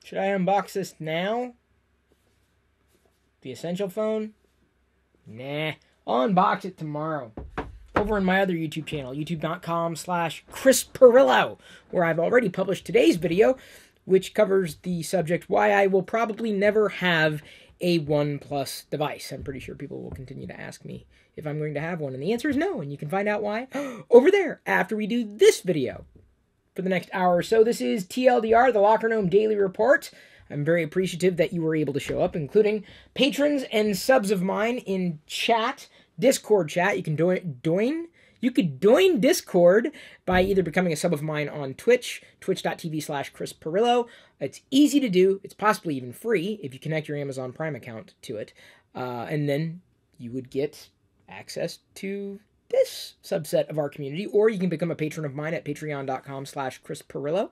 Should I unbox this now? The Essential phone? Nah. I'll unbox it tomorrow. Over on my other YouTube channel, youtube.com/Chris Pirillo, where I've already published today's video, which covers the subject why I will probably never have a OnePlus device. I'm pretty sure people will continue to ask me if I'm going to have one, and the answer is no, and you can find out why over there after we do this video for the next hour or so. This is TLDR, the LockerGnome Daily Report. I'm very appreciative that you were able to show up, including patrons and subs of mine in chat, Discord chat. You can join Discord by either becoming a sub of mine on Twitch, twitch.tv/Chris Pirillo. It's easy to do. It's possibly even free if you connect your Amazon Prime account to it. And then you would get access to this subset of our community, or you can become a patron of mine at patreon.com/Chris Pirillo.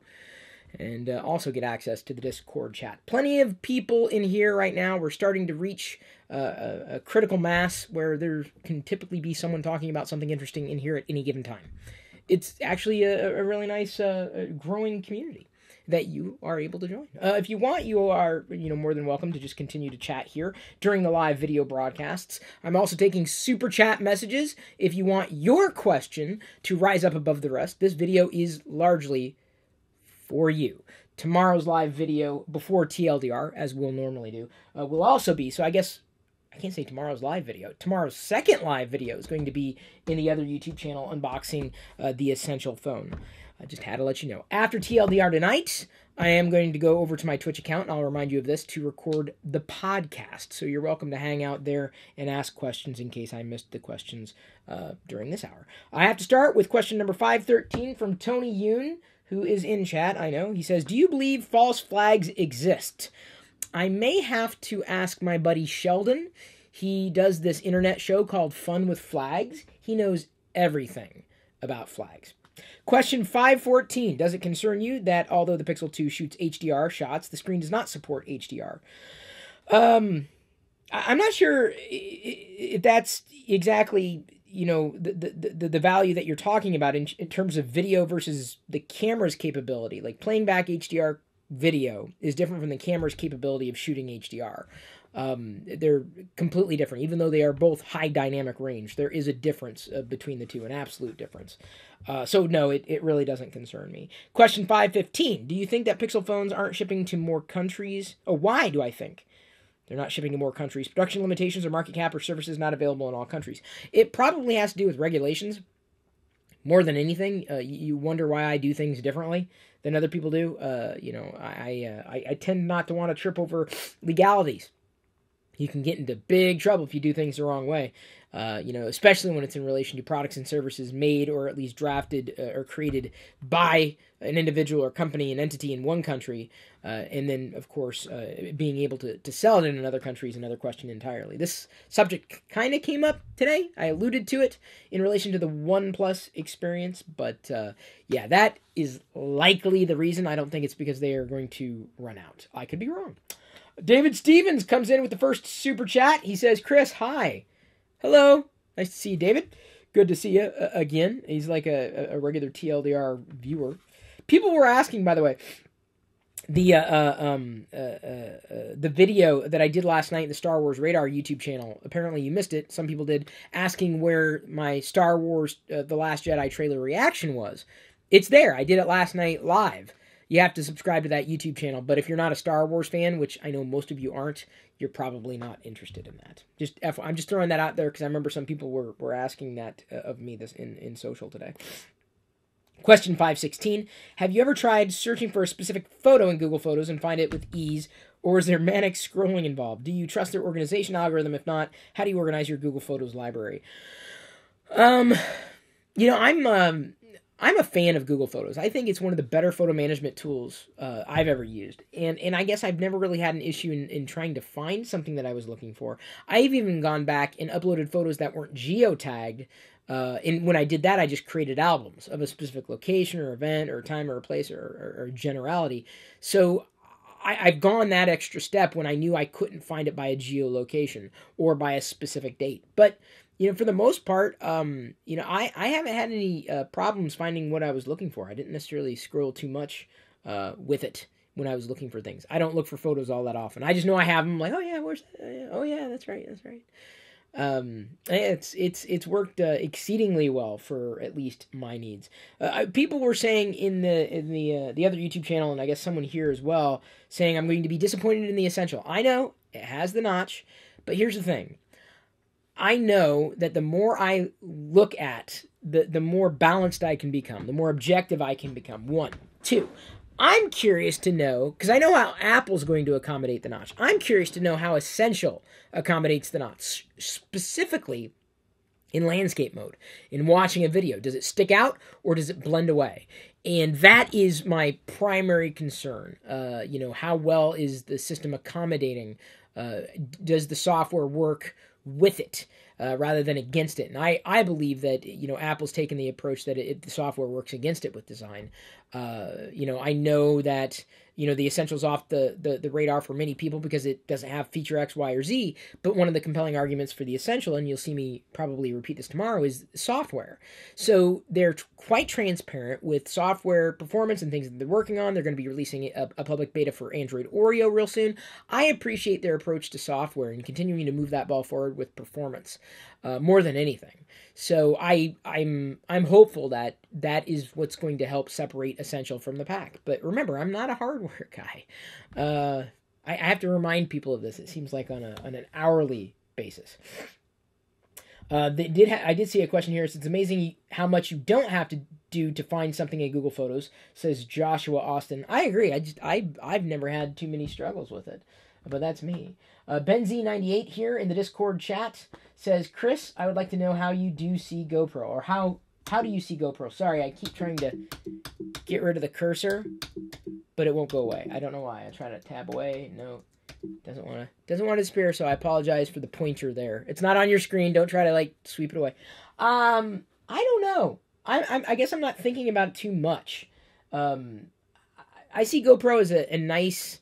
And also get access to the Discord chat. Plenty of people in here right now. We're starting to reach a critical mass where there can typically be someone talking about something interesting in here at any given time. It's actually a really nice growing community that you are able to join. If you want, you are more than welcome to just continue to chat here during the live video broadcasts. I'm also taking super chat messages if you want your question to rise up above the rest. This video is largely for you. Tomorrow's live video before TLDR, as we'll normally do, will also be, so I guess I can't say tomorrow's live video. Tomorrow's second live video is going to be in the other YouTube channel unboxing the Essential phone. I just had to let you know. After TLDR tonight, I am going to go over to my Twitch account, and I'll remind you of this, to record the podcast. So you're welcome to hang out there and ask questions in case I missed the questions during this hour. I have to start with question number 513 from Tony Yoon, who is in chat, I know. He says, do you believe false flags exist? I may have to ask my buddy Sheldon. He does this internet show called Fun with Flags. He knows everything about flags. Question 514. Does it concern you that although the Pixel 2 shoots HDR shots, the screen does not support HDR? I'm not sure if that's exactly the value that you're talking about in terms of video versus the camera's capability. Like, playing back HDR video is different from the camera's capability of shooting HDR. They're completely different. Even though they are both high dynamic range, there is a difference between the two, an absolute difference. So no, it really doesn't concern me. Question 515. Do you think that Pixel phones aren't shipping to more countries? Oh, why do I think they're not shipping to more countries? Production limitations or market cap or services not available in all countries. It probably has to do with regulations more than anything. You wonder why I do things differently than other people do. I tend not to want to trip over legalities. You can get into big trouble if you do things the wrong way, especially when it's in relation to products and services made or at least drafted or created by an individual or company and entity in one country, and then, of course, being able to sell it in another country is another question entirely. This subject kind of came up today. I alluded to it in relation to the OnePlus experience, but yeah, that is likely the reason. I don't think it's because they are going to run out. I could be wrong. David Stevens comes in with the first super chat. He says, Chris, hi. Hello. Nice to see you, David. Good to see you again. He's like a regular TLDR viewer. People were asking, by the way, the video that I did last night in the Star Wars Radar YouTube channel. Apparently you missed it. Some people did, asking where my Star Wars The Last Jedi trailer reaction was. It's there. I did it last night live. You have to subscribe to that YouTube channel, but if you're not a Star Wars fan, which I know most of you aren't, you're probably not interested in that. I'm just throwing that out there because I remember some people were asking that of me this in social today. Question 516. Have you ever tried searching for a specific photo in Google Photos and find it with ease, or is there manic scrolling involved? Do you trust their organization algorithm? If not, how do you organize your Google Photos library? I'm a fan of Google Photos. I think it's one of the better photo management tools I've ever used. And I guess I've never really had an issue in trying to find something that I was looking for. I've even gone back and uploaded photos that weren't geotagged. And when I did that, I just created albums of a specific location or event or time or place or generality. So I've gone that extra step when I knew I couldn't find it by a geolocation or by a specific date. But for the most part, I haven't had any problems finding what I was looking for. I didn't necessarily scroll too much with it when I was looking for things. I don't look for photos all that often. I just know I have them. Like, oh yeah, where's that? Oh yeah, that's right. It's worked exceedingly well for at least my needs. People were saying in the other YouTube channel, and I guess someone here as well, saying I'm going to be disappointed in the Essential. I know it has the notch, but here's the thing. I know that the more I look at, the more balanced I can become, the more objective I can become. 1, 2. I'm curious to know, because I know how Apple's going to accommodate the notch. I'm curious to know how Essential accommodates the notch, specifically in landscape mode, in watching a video. Does it stick out or does it blend away? And that is my primary concern. How well is the system accommodating? Does the software work with it rather than against it? And I believe that, Apple's taken the approach that the software works against it with design. I know that, the Essential's off the radar for many people because it doesn't have feature X, Y, or Z, but one of the compelling arguments for the Essential, and you'll see me probably repeat this tomorrow, is software. So they're quite transparent with software performance and things that they're working on. They're going to be releasing a public beta for Android Oreo real soon. I appreciate their approach to software and continuing to move that ball forward with performance more than anything. So I'm hopeful that is what's going to help separate Essential from the pack. But remember, I'm not a hardware guy. I have to remind people of this. It seems like on an hourly basis. I did see a question here. It's amazing how much you don't have to do to find something in Google Photos, says Joshua Austin. I agree. I've never had too many struggles with it, but that's me. BenZ98 here in the Discord chat says, Chris, I would like to know how you do see GoPro, or how do you see GoPro? Sorry, I keep trying to get rid of the cursor, but it won't go away. I don't know why. I try to tab away. No, doesn't want to disappear, so I apologize for the pointer there. It's not on your screen. Don't try to sweep it away. I don't know. I guess I'm not thinking about it too much. I see GoPro as a nice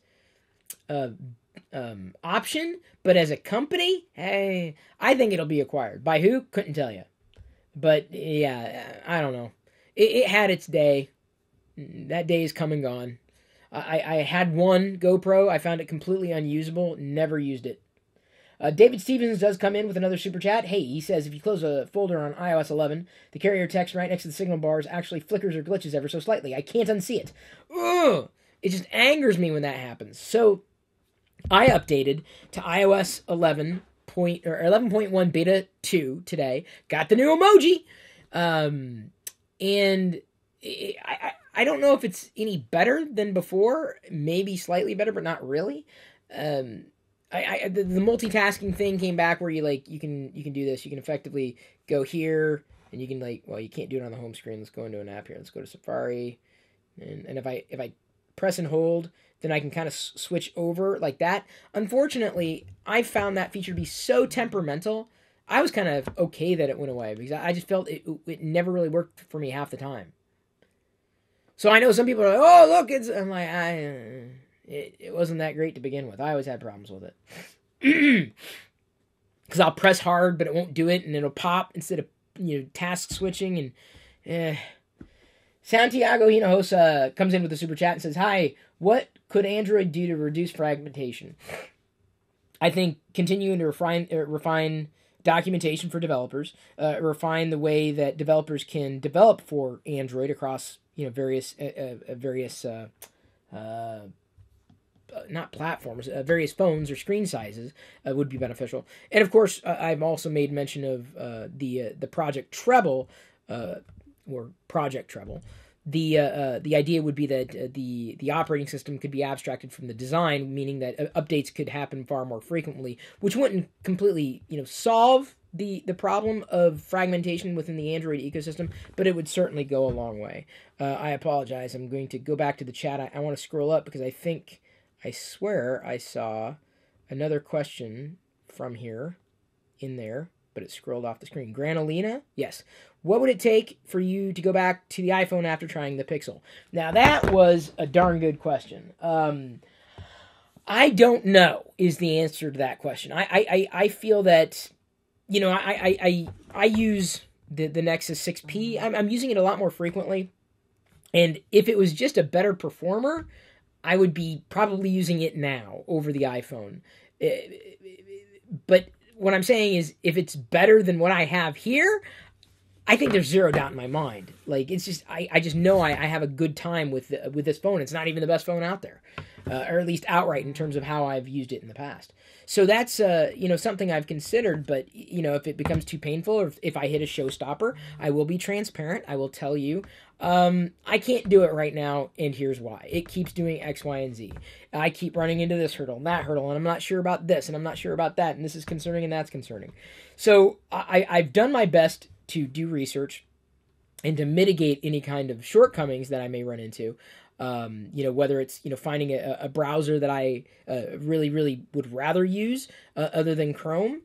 option, but as a company, hey, I think it'll be acquired. By who? Couldn't tell you. But yeah, I don't know. It had its day. That day is come and gone. I had one GoPro. I found it completely unusable. Never used it. David Stevens does come in with another super chat. Hey, he says, if you close a folder on iOS 11, the carrier text right next to the signal bars actually flickers or glitches ever so slightly. I can't unsee it. Ugh! It just angers me when that happens. So I updated to iOS 11.1 beta 2 today. Got the new emoji. And I don't know if it's any better than before. Maybe slightly better, but not really. The multitasking thing came back where you can do this. You can effectively go here and you can you can't do it on the home screen. Let's go into an app here. Let's go to Safari. And if I press and hold, then I can kind of switch over like that. Unfortunately, I found that feature to be so temperamental. I was kind of okay that it went away because I just felt it never really worked for me half the time. So I know some people are like, oh, look, I'm like, it wasn't that great to begin with. I always had problems with it. Because I'll press hard, but it won't do it, and it'll pop instead of, task switching. And Santiago Hinojosa comes in with a super chat and says, hi, what could Android do to reduce fragmentation? I think continuing to refine documentation for developers, refine the way that developers can develop for Android across various not platforms, various phones or screen sizes would be beneficial. And of course, I've also made mention of the Project Treble, or Project Treble. The idea would be that the operating system could be abstracted from the design, meaning that updates could happen far more frequently, which wouldn't completely solve the problem of fragmentation within the Android ecosystem, but it would certainly go a long way. I apologize. I'm going to go back to the chat. I want to scroll up because I swear I saw another question from here in there, but it scrolled off the screen. Granolina? Yes. What would it take for you to go back to the iPhone after trying the Pixel? Now, that was a darn good question. I don't know is the answer to that question. I feel that, I use the Nexus 6P. I'm using it a lot more frequently. And if it was just a better performer, I would be probably using it now over the iPhone. But what I'm saying is, if it's better than what I have here, I think there's zero doubt in my mind. Like, it's just, I just know I have a good time with this phone. It's not even the best phone out there, or at least outright in terms of how I've used it in the past. So that's, something I've considered, but, if it becomes too painful, or if I hit a showstopper, I will be transparent. I will tell you, I can't do it right now, and here's why. It keeps doing X, Y, and Z. I keep running into this hurdle and that hurdle, and I'm not sure about this, and I'm not sure about that, and this is concerning and that's concerning. So I've done my best to do research and to mitigate any kind of shortcomings that I may run into. Whether it's, finding a browser that I really, really would rather use other than Chrome,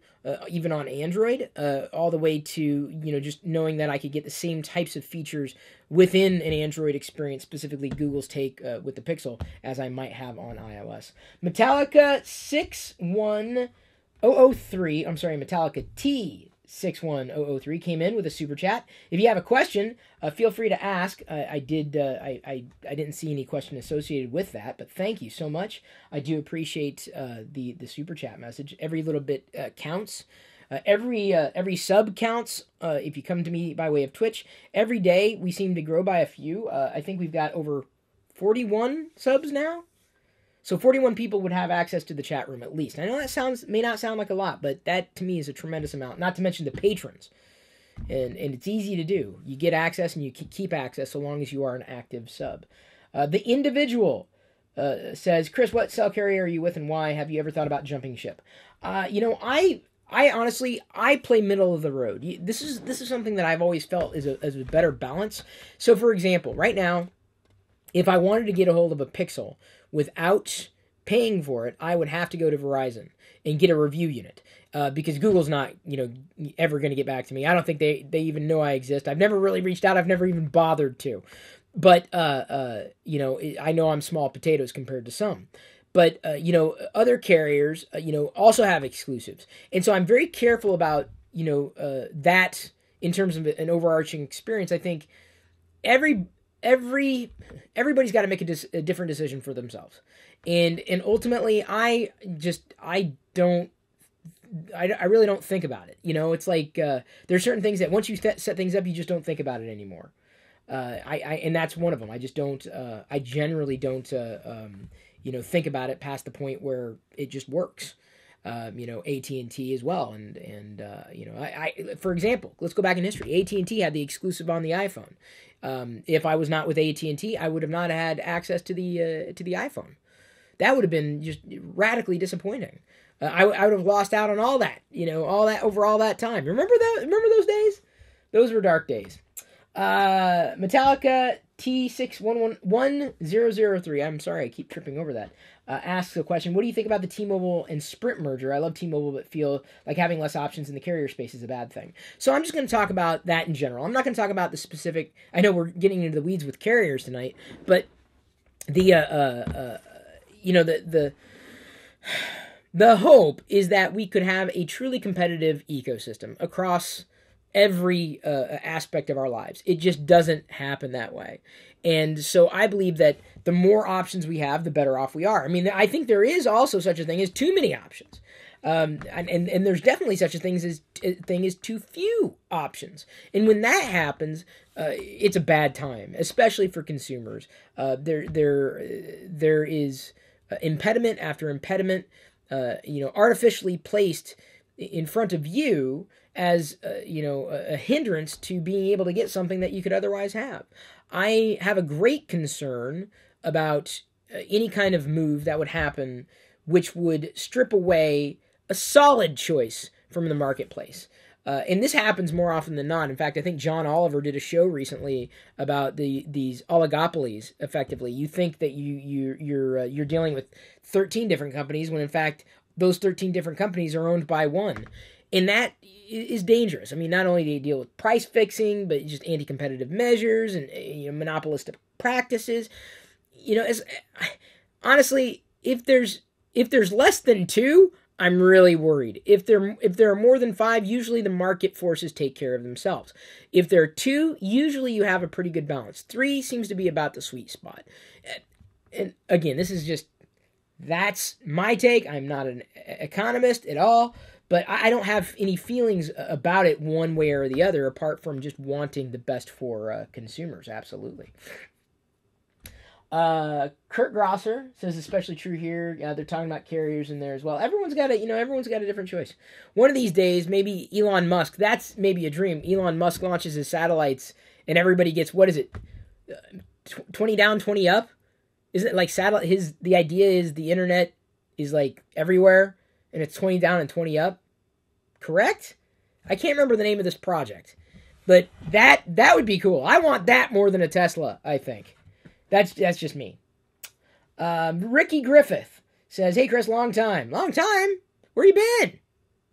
even on Android, all the way to, just knowing that I could get the same types of features within an Android experience, specifically Google's take with the Pixel, as I might have on iOS. Metallica 61003, I'm sorry, Metallica T 61003 came in with a super chat. If you have a question, feel free to ask. I didn't see any question associated with that, but thank you so much. I do appreciate the super chat message. Every little bit counts. Every sub counts. If you come to me by way of Twitch, every day we seem to grow by a few. I think we've got over 41 subs now. So 41 people would have access to the chat room at least. I know that may not sound like a lot, but that to me is a tremendous amount. Not to mention the patrons. And it's easy to do. You get access and you keep access so long as you are an active sub. The individual says, Chris, what cell carrier are you with and why? Have you ever thought about jumping ship? I honestly, I play middle of the road. This is something that I've always felt is a better balance. So for example, right now, if I wanted to get a hold of a Pixel without paying for it, I would have to go to Verizon and get a review unit because Google's not, ever going to get back to me. I don't think they even know I exist. I've never really reached out. I've never even bothered to. But, I know I'm small potatoes compared to some. But, other carriers, also have exclusives. And so I'm very careful about, that in terms of an overarching experience. I think everybody's got to make a different decision for themselves, and ultimately I really don't think about it. It's like there's certain things that once you set things up, you just don't think about it anymore. And that's one of them. I just don't. I generally don't. Think about it past the point where it just works. AT&T as well, and for example, let's go back in history. AT&T had the exclusive on the iPhone. If I was not with AT&T, I would have not had access to the iPhone. That would have been just radically disappointing. I would have lost out on all that, over all that time. Remember that? Remember those days? Those were dark days. Metallica T6111003. I'm sorry, I keep tripping over that. Asks a question. What do you think about the T-Mobile and Sprint merger? I love T-Mobile, but feel like having less options in the carrier space is a bad thing. So I'm just going to talk about that in general. I'm not going to talk about the specific. I know we're getting into the weeds with carriers tonight, but the hope is that we could have a truly competitive ecosystem across every aspect of our lives. It just doesn't happen that way. And so I believe that the more options we have, the better off we are. I mean, I think there is also such a thing as too many options. And there's definitely such a thing as too few options. And when that happens, it's a bad time, especially for consumers. There is impediment after impediment, artificially placed in front of you as a hindrance to being able to get something that you could otherwise have. I have a great concern about any kind of move that would happen which would strip away a solid choice from the marketplace. And this happens more often than not. In fact, I think John Oliver did a show recently about these oligopolies. Effectively, you think that you're dealing with 13 different companies when in fact those 13 different companies are owned by one. And that is dangerous. I mean, not only do you deal with price fixing, but just anti-competitive measures and monopolistic practices. Honestly, if there's less than two, I'm really worried. If there are more than five, usually the market forces take care of themselves. If there are two, usually you have a pretty good balance. Three seems to be about the sweet spot. and again, that's my take. I'm not an economist at all, but I don't have any feelings about it one way or the other, apart from just wanting the best for consumers. Absolutely. Kurt Grosser says especially true here. Yeah, they're talking about carriers in there as well. Everyone's got a different choice. One of these days, maybe Elon Musk. That's maybe a dream. Elon Musk launches his satellites, and everybody gets, what is it? 20 down, 20 up. Isn't it like satellite? The idea is the internet is like everywhere, and it's 20 down and 20 up. Correct? I can't remember the name of this project, but that would be cool. I want that more than a Tesla, I think. That's just me. Ricky Griffith says, "Hey Chris, long time. Long time? Where you been?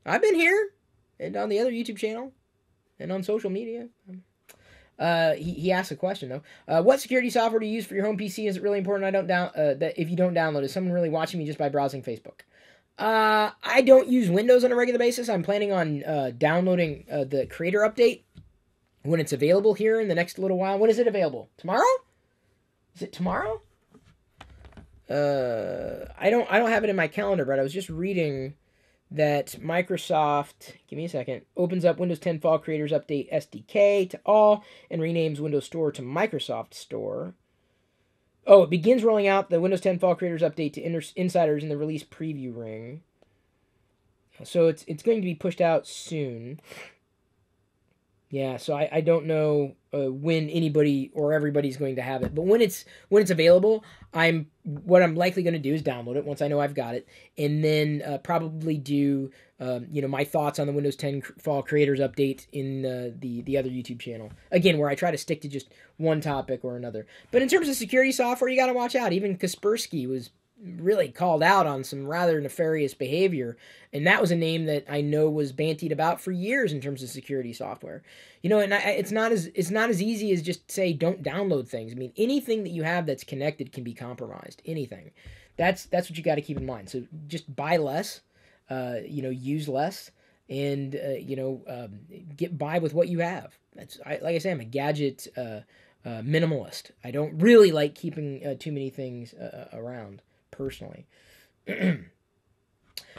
I've been here and on the other YouTube channel and on social media." He asked a question though. What security software do you use for your home PC? Is it really important? That if you don't download, is someone really watching me just by browsing Facebook? I don't use Windows on a regular basis. I'm planning on downloading the Creator Update when it's available here in the next little while. When is it available? Tomorrow? Is it tomorrow? I don't have it in my calendar, but I was just reading that Microsoft, give me a second, opens up Windows 10 Fall Creators Update SDK to all and renames Windows Store to Microsoft Store. Oh, it begins rolling out the Windows 10 Fall Creators Update to insiders in the release preview ring. So it's going to be pushed out soon. Yeah, so I don't know when anybody or everybody's going to have it, but when it's available, what I'm likely going to do is download it once I know I've got it, and then probably do my thoughts on the Windows 10 Fall Creators Update in the other YouTube channel. Again, where I try to stick to just one topic or another. But in terms of security software, you got to watch out. Even Kaspersky was really called out on some rather nefarious behavior, and that was a name that I know was bantied about for years in terms of security software. And it's not as easy as just say don't download things. I mean, anything that you have that's connected can be compromised. Anything. That's what you got to keep in mind. So just buy less, use less, and get by with what you have. Like I say, I'm a gadget minimalist. I don't really like keeping too many things around. Personally. The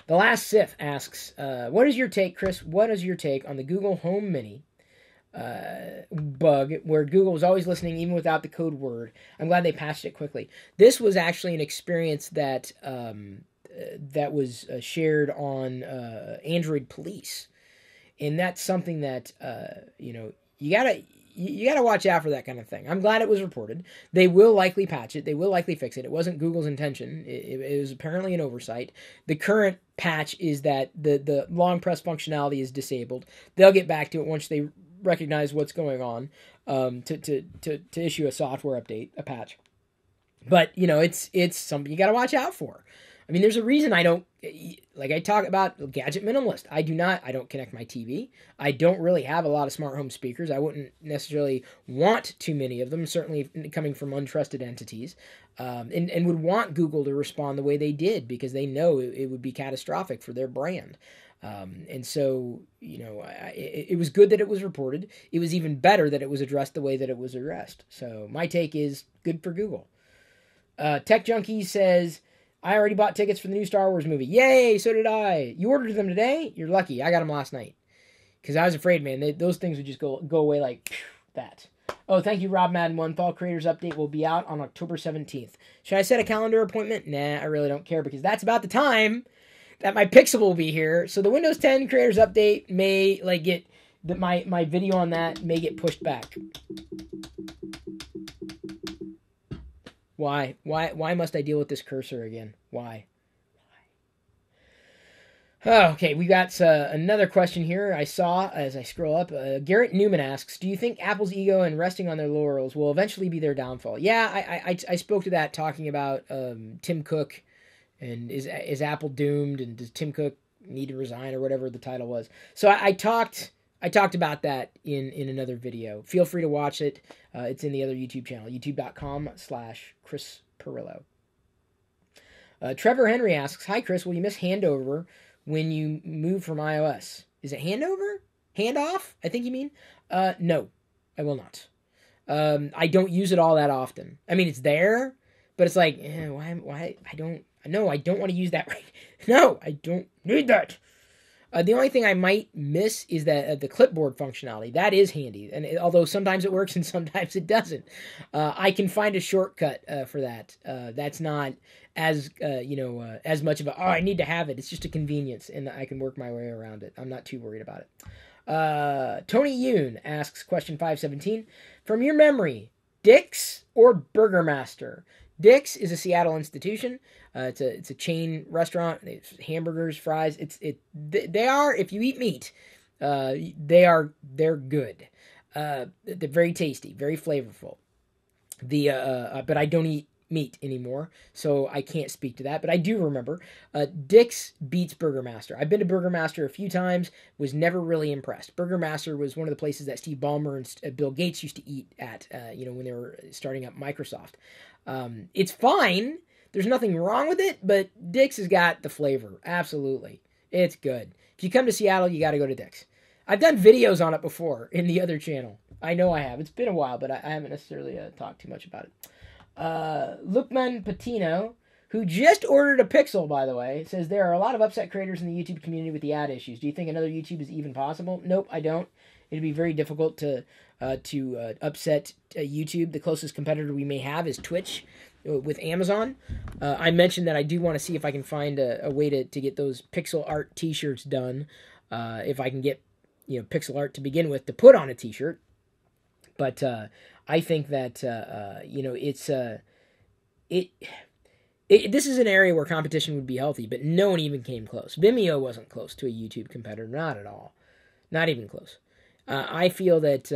Last Sith asks, what is your take, Chris? What is your take on the Google Home Mini bug where Google was always listening even without the code word? I'm glad they patched it quickly. This was actually an experience that was shared on Android Police. And that's something that, you gotta watch out for that kind of thing. I'm glad it was reported. They will likely patch it. They will likely fix it. It wasn't Google's intention. It was apparently an oversight. The current patch is that the long press functionality is disabled. They'll get back to it once they recognize what's going on to issue a software update, a patch. But it's something you gotta watch out for. I mean, there's a reason I don't, like I talk about gadget minimalist. I don't connect my TV. I don't really have a lot of smart home speakers. I wouldn't necessarily want too many of them, certainly coming from untrusted entities, and would want Google to respond the way they did because they know it would be catastrophic for their brand. And so, it was good that it was reported. It was even better that it was addressed the way that it was addressed. So my take is good for Google. Tech Junkie says, I already bought tickets for the new Star Wars movie. Yay, so did I. You ordered them today? You're lucky. I got them last night. Because I was afraid, man, those things would just go away like that. Oh, thank you, Rob Madden 1. Fall Creators Update will be out on October 17th. Should I set a calendar appointment? Nah, I really don't care because that's about the time that my Pixel will be here. So the Windows 10 Creators Update may get my video on that may get pushed back. Why? Why must I deal with this cursor again? Why? Oh, okay, we got another question here I saw as I scroll up. Garrett Newman asks, do you think Apple's ego and resting on their laurels will eventually be their downfall? Yeah, I spoke to that talking about Tim Cook and is Apple doomed and does Tim Cook need to resign or whatever the title was. So I talked about that in another video. Feel free to watch it. It's in the other YouTube channel, youtube.com/Chris Pirillo. Trevor Henry asks, hi, Chris, will you miss handover when you move from iOS? Is it handover? Handoff? I think you mean? No, I will not. I don't use it all that often. I mean, it's there, But it's like, why, I don't want to use that right. No, I don't need that. The only thing I might miss is that the clipboard functionality. That is handy, and although sometimes it works and sometimes it doesn't, I can find a shortcut for that. That's not as as much of a I need to have it. It's just a convenience, and I can work my way around it. I'm not too worried about it. Tony Yoon asks question 517: from your memory, Dick's or Burgermaster? Dick's is a Seattle institution. It's a chain restaurant. It's hamburgers, fries. They are, if you eat meat, they're good. They're very tasty, very flavorful. But I don't eat meat anymore, so I can't speak to that. But I do remember Dick's beats Burgermaster. I've been to Burgermaster a few times. Was never really impressed. Burgermaster was one of the places that Steve Ballmer and Bill Gates used to eat at. When they were starting up Microsoft. It's fine. There's nothing wrong with it, but Dick's has got the flavor. Absolutely. It's good. If you come to Seattle, you got to go to Dick's. I've done videos on it before in the other channel. I know I have. It's been a while, but I haven't necessarily talked too much about it. Lukman Patino, who just ordered a Pixel, by the way, says there are a lot of upset creators in the YouTube community with the ad issues. Do you think another YouTube is even possible? Nope, I don't. It'd be very difficult to upset YouTube. The closest competitor we may have is Twitch with Amazon. I mentioned that I do want to see if I can find a way to get those pixel art t-shirts done. If I can get pixel art to begin with to put on a t-shirt. But I think that this is an area where competition would be healthy, but no one even came close. Vimeo wasn't close to a YouTube competitor, not at all, not even close. I feel that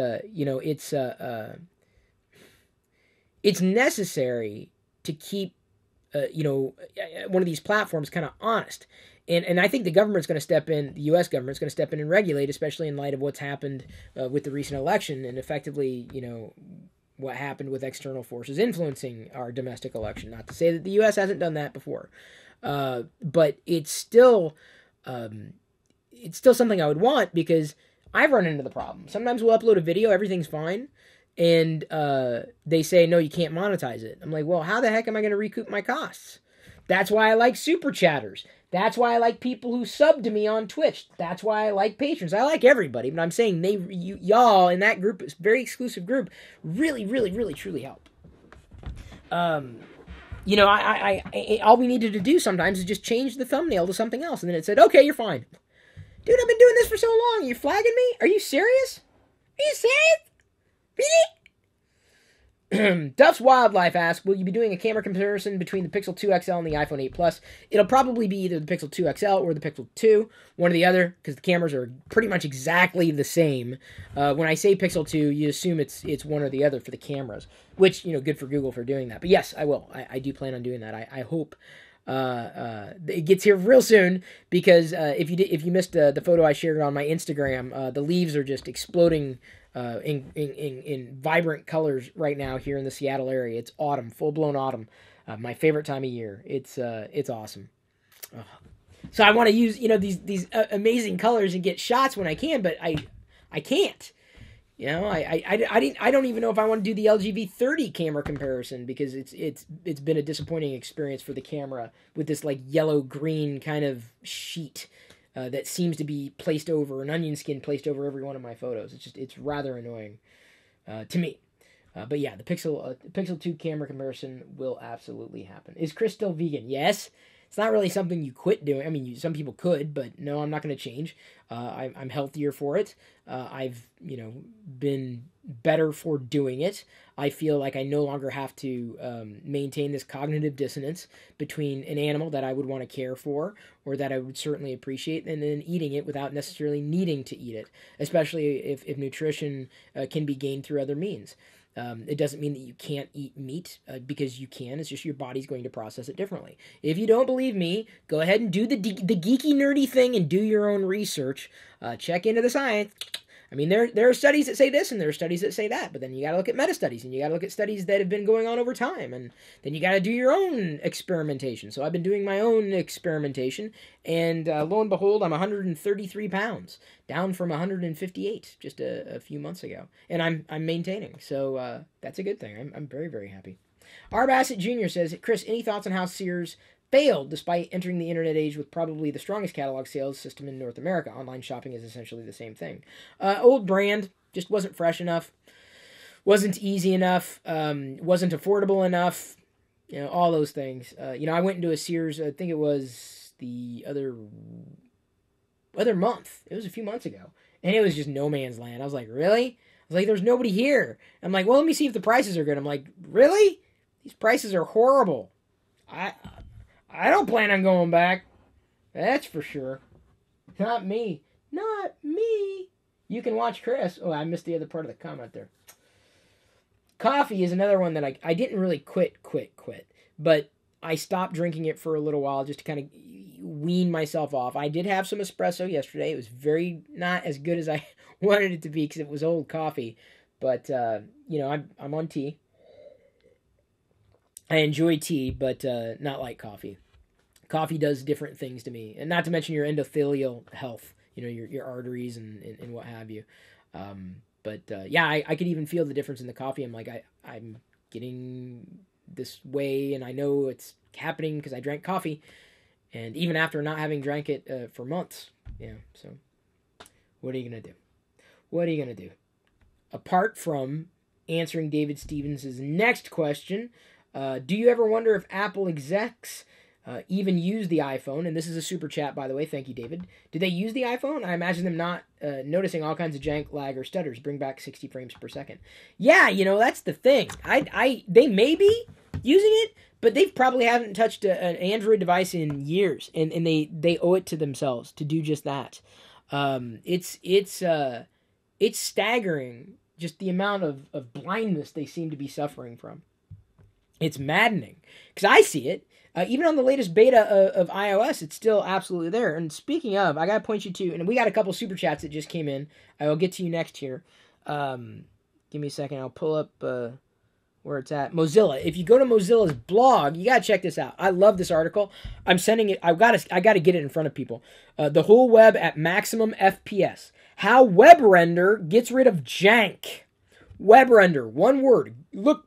it's necessary to keep one of these platforms kind of honest. And I think the government's going to step in, the U.S. government's going to step in and regulate, especially in light of what's happened with the recent election and effectively, what happened with external forces influencing our domestic election. Not to say that the U.S. hasn't done that before, but it's still something I would want because I've run into the problem. Sometimes we'll upload a video, everything's fine, and they say, no, you can't monetize it. I'm like, well, how the heck am I going to recoup my costs? That's why I like super chatters. That's why I like people who sub to me on Twitch. That's why I like patrons. I like everybody, but I'm saying y'all in that group, very exclusive group, really, really, really, truly help. All we needed to do sometimes is just change the thumbnail to something else, and then it said, okay, you're fine. Dude, I've been doing this for so long. You're flagging me? Are you serious? Are you serious? Really? Duff's Wildlife asks, will you be doing a camera comparison between the Pixel 2 XL and the iPhone 8 Plus? It'll probably be either the Pixel 2 XL or the Pixel 2, one or the other, because the cameras are pretty much exactly the same. When I say Pixel 2, you assume it's one or the other for the cameras, which, good for Google for doing that. But yes, I will. I do plan on doing that. I hope it gets here real soon, because if you missed the photo I shared on my Instagram, the leaves are just exploding in vibrant colors right now here in the Seattle area. It's autumn, full-blown autumn. My favorite time of year. It's awesome. So I want to use these amazing colors and get shots when I can, but I can't. I don't even know if I want to do the LGV30 camera comparison, because it's been a disappointing experience for the camera with this like yellow-green kind of sheet that seems to be placed over, an onion skin placed over every one of my photos. It's rather annoying to me. But yeah, the Pixel 2 camera comparison will absolutely happen. Is Chris still vegan? Yes. It's not really something you quit doing. I mean, some people could, but no, I'm not going to change. I'm healthier for it. I've, been better for doing it. I feel like I no longer have to maintain this cognitive dissonance between an animal that I would want to care for or that I would certainly appreciate, and then eating it without necessarily needing to eat it, especially if nutrition can be gained through other means. It doesn't mean that you can't eat meat, because you can. It's just your body's going to process it differently. If you don't believe me, go ahead and do the geeky, nerdy thing and do your own research. Check into the science. I mean, there are studies that say this and there are studies that say that, but then you got to look at meta-studies and you got to look at studies that have been going on over time, and then you got to do your own experimentation. So I've been doing my own experimentation, and lo and behold, I'm 133 pounds, down from 158 just a few months ago, and I'm maintaining. So that's a good thing. I'm very, very happy. R. Bassett Jr. says, Chris, any thoughts on how Sears failed despite entering the internet age with probably the strongest catalog sales system in North America? Online shopping is essentially the same thing. Old brand, just wasn't fresh enough, wasn't easy enough, wasn't affordable enough, all those things. I went into a Sears, I think it was the other month. It was a few months ago. And it was just no man's land. I was like, really? I was like, there's nobody here. I'm like, well, let me see if the prices are good. I'm like, really? These prices are horrible. I don't plan on going back. That's for sure. Not me. Not me. You can watch Chris. Oh, I missed the other part of the comment there. Coffee is another one that I didn't really quit. But I stopped drinking it for a little while just to kind of wean myself off. I did have some espresso yesterday. It was very not as good as I wanted it to be because it was old coffee. But, I'm on tea. I enjoy tea, but not like coffee. Coffee does different things to me. And not to mention your endothelial health, your arteries and what have you. I could even feel the difference in the coffee. I'm like, I'm getting this way, and I know it's happening because I drank coffee. And even after not having drank it for months. So what are you going to do? What are you going to do? Apart from answering David Stevens' next question, do you ever wonder if Apple execs even use the iPhone? And this is a super chat, by the way. Thank you, David. Do they use the iPhone? I imagine them not noticing all kinds of jank, lag, or stutters. Bring back 60 frames per second. Yeah, that's the thing. They may be using it, but they probably haven't touched an Android device in years, and they owe it to themselves to do just that. It's staggering, just the amount of blindness they seem to be suffering from. It's maddening, because I see it. Even on the latest beta of iOS, it's still absolutely there. And speaking of, I got to point you to, and we got a couple super chats that just came in. I will get to you next here. Give me a second. I'll pull up where it's at. Mozilla. If you go to Mozilla's blog, you got to check this out. I love this article. I'm sending it. I got to get it in front of people. The whole web at maximum FPS. How web render gets rid of jank. Web render. One word. Look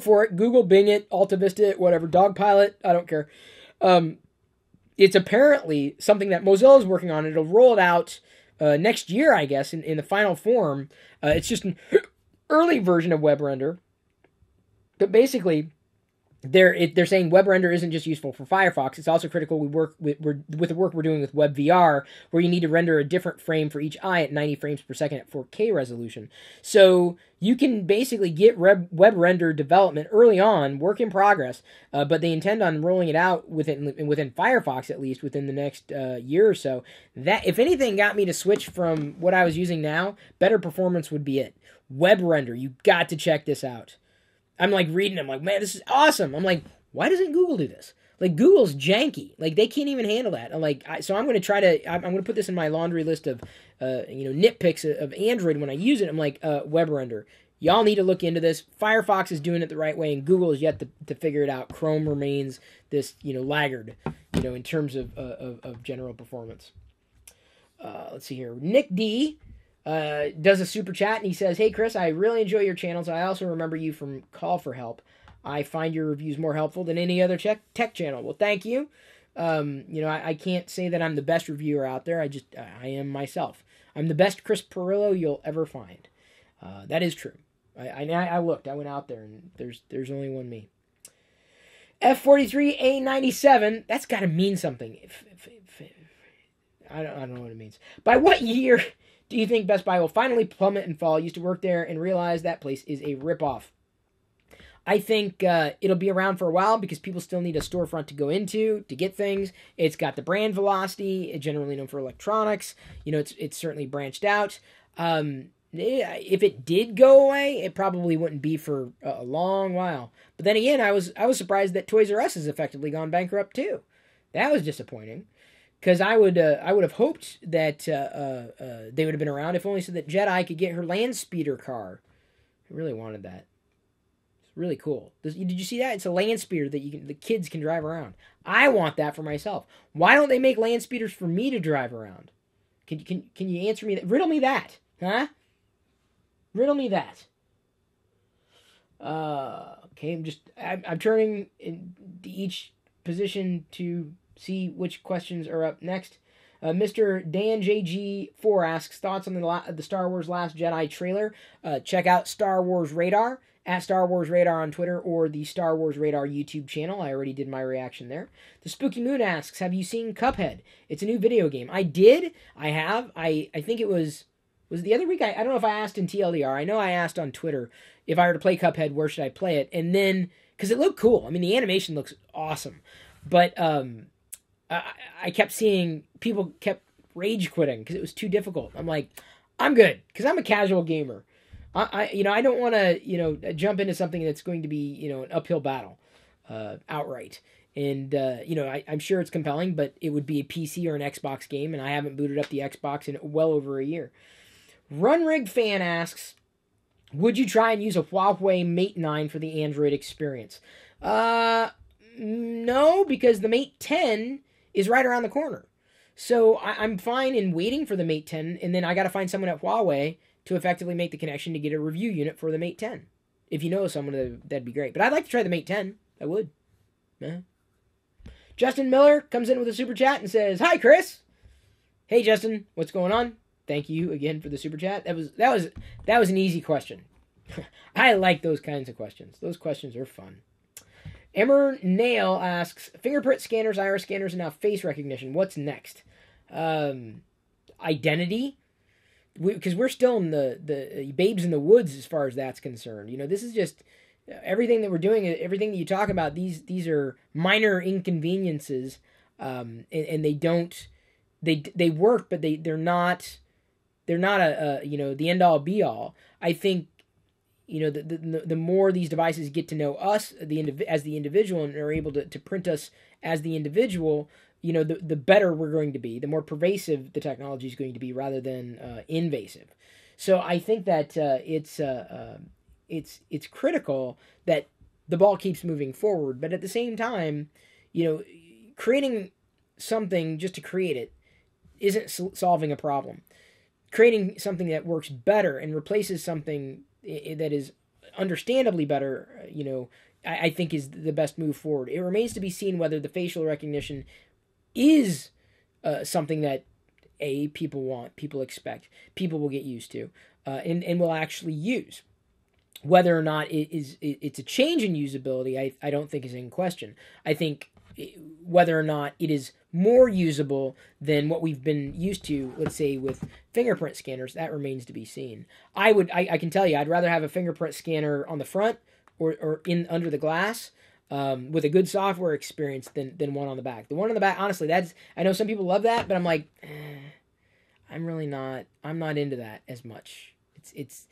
for it. Google, Bing it, Alta Vista it, whatever. Dogpilot. I don't care. It's apparently something that Mozilla is working on. It'll roll it out next year, I guess, in the final form. It's just an early version of web render. But basically, they're saying web render isn't just useful for Firefox. It's also critical with the work we're doing with WebVR, where you need to render a different frame for each eye at 90 frames per second at 4K resolution. So you can basically get web render development early on, work in progress, but they intend on rolling it out within Firefox, at least within the next year or so. That, if anything, got me to switch from what I was using now. Better performance would be it. Web render, you got to check this out. I'm like reading, I'm like, man, this is awesome. I'm like, why doesn't Google do this? Like, Google's janky. Like, they can't even handle that. I'm like, so I'm going to try to, I'm going to put this in my laundry list of, nitpicks of Android when I use it. I'm like, web render. Y'all need to look into this. Firefox is doing it the right way, and Google is yet to figure it out. Chrome remains this, laggard, in terms of general performance. Let's see here. Nick D. Does a super chat, and he says, "Hey Chris, I really enjoy your channels. I also remember you from Call for Help. I find your reviews more helpful than any other tech channel." Well, thank you. I can't say that I'm the best reviewer out there. I am myself. I'm the best Chris Pirillo you'll ever find. That is true. I looked. I went out there, and there's only one me. F43A97. That's got to mean something. I don't know what it means. By what year do you think Best Buy will finally plummet and fall? I used to work there and realize that place is a ripoff. I think it'll be around for a while because people still need a storefront to go into to get things. It's got the brand velocity. It's generally known for electronics. It's certainly branched out. If it did go away, it probably wouldn't be for a long while. But then again, I was surprised that Toys R Us has effectively gone bankrupt too. That was disappointing. Because I would have hoped that they would have been around, if only so that Jedi could get her land speeder car. I really wanted that. It's really cool. Did you see that? It's a land speeder that the kids can drive around. I want that for myself. Why don't they make land speeders for me to drive around? Can you answer me that? Riddle me that, huh? Riddle me that. Okay, I'm turning in each position to see which questions are up next. Mr. Dan JG4 asks thoughts on the Star Wars Last Jedi trailer. Check out Star Wars Radar at Star Wars Radar on Twitter or the Star Wars Radar YouTube channel. I already did my reaction there. The Spooky Moon asks, have you seen Cuphead? It's a new video game. I did. I have. I think it was the other week. I don't know if I asked in TLDR. I know I asked on Twitter if I were to play Cuphead, where should I play it? And then, because it looked cool. I mean, the animation looks awesome. But I kept seeing people kept rage quitting because it was too difficult. I'm like, I'm good because I'm a casual gamer. I don't want to jump into something that's going to be an uphill battle outright. And I'm sure it's compelling, but it would be a PC or an Xbox game, and I haven't booted up the Xbox in well over a year. Runrig Fan asks, would you try and use a Huawei Mate 9 for the Android experience? No, because the Mate 10 is right around the corner. So I'm fine in waiting for the Mate 10, and then I got to find someone at Huawei to effectively make the connection to get a review unit for the Mate 10. If you know someone, that'd be great. But I'd like to try the Mate 10. I would. Yeah. Justin Miller comes in with a super chat and says, "Hi, Chris." Hey, Justin, what's going on? Thank you again for the super chat. That was an easy question. I like those kinds of questions. Those questions are fun. Emmer Nail asks, fingerprint scanners, iris scanners, and now face recognition. What's next? Identity? Because we're still in the babes in the woods as far as that's concerned. This is just everything that we're doing, everything that you talk about, these are minor inconveniences, and they work, but they're not the end all be all. I think the more these devices get to know us as the individual and are able to print us as the individual, the better we're going to be, the more pervasive the technology is going to be rather than invasive. So I think that it's critical that the ball keeps moving forward, but at the same time, creating something just to create it isn't solving a problem. Creating something that works better and replaces something that is understandably better, I think is the best move forward. It remains to be seen whether the facial recognition is something that people want, people expect, people will get used to, and will actually use. Whether or not it's a change in usability, I don't think is in question. I think whether or not it is more usable than what we've been used to, let's say with fingerprint scanners, that remains to be seen. I can tell you, I'd rather have a fingerprint scanner on the front or in under the glass with a good software experience than one on the back. The one on the back, honestly, I know some people love that, but I'm like, I'm not into that as much. It's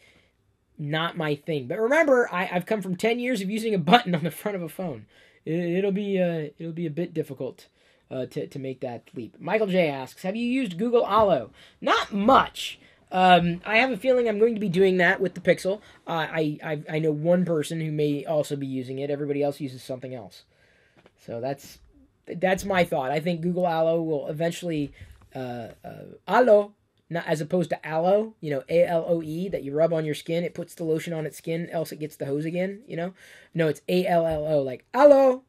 not my thing. But remember, I've come from 10 years of using a button on the front of a phone. It'll be a bit difficult to make that leap. Michael J asks, have you used Google Allo? Not much. I have a feeling I'm going to be doing that with the Pixel. I know one person who may also be using it. Everybody else uses something else. So that's my thought. I think Google Allo will eventually Allo, not as opposed to aloe, ALOE, that you rub on your skin. It puts the lotion on its skin, else it gets the hose again, No, it's ALLO, like aloe.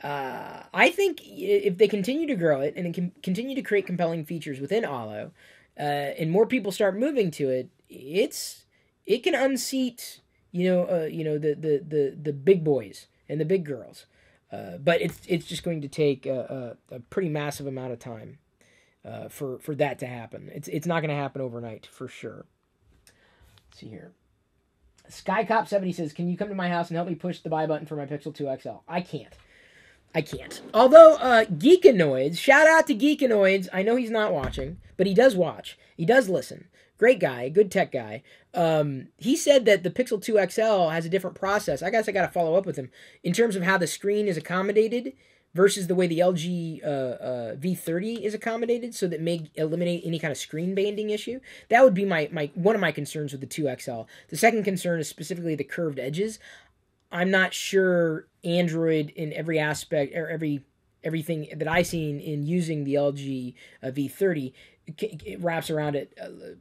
I think if they continue to grow it and continue to create compelling features within Allo, and more people start moving to it, it can unseat the big boys and the big girls, but it's just going to take a pretty massive amount of time for that to happen. It's not going to happen overnight for sure. Let's see here. SkyCop70 says, can you come to my house and help me push the buy button for my Pixel 2 XL? I can't. Although, Geekanoids, shout out to Geekanoids. I know he's not watching, but he does watch. He does listen. Great guy, good tech guy. He said that the Pixel 2 XL has a different process. I guess I got to follow up with him in terms of how the screen is accommodated versus the way the LG V30 is accommodated, so that may eliminate any kind of screen banding issue. That would be my one of my concerns with the 2 XL. The second concern is specifically the curved edges. I'm not sure Android in every aspect or everything that I've seen in using the LG V30 it wraps around it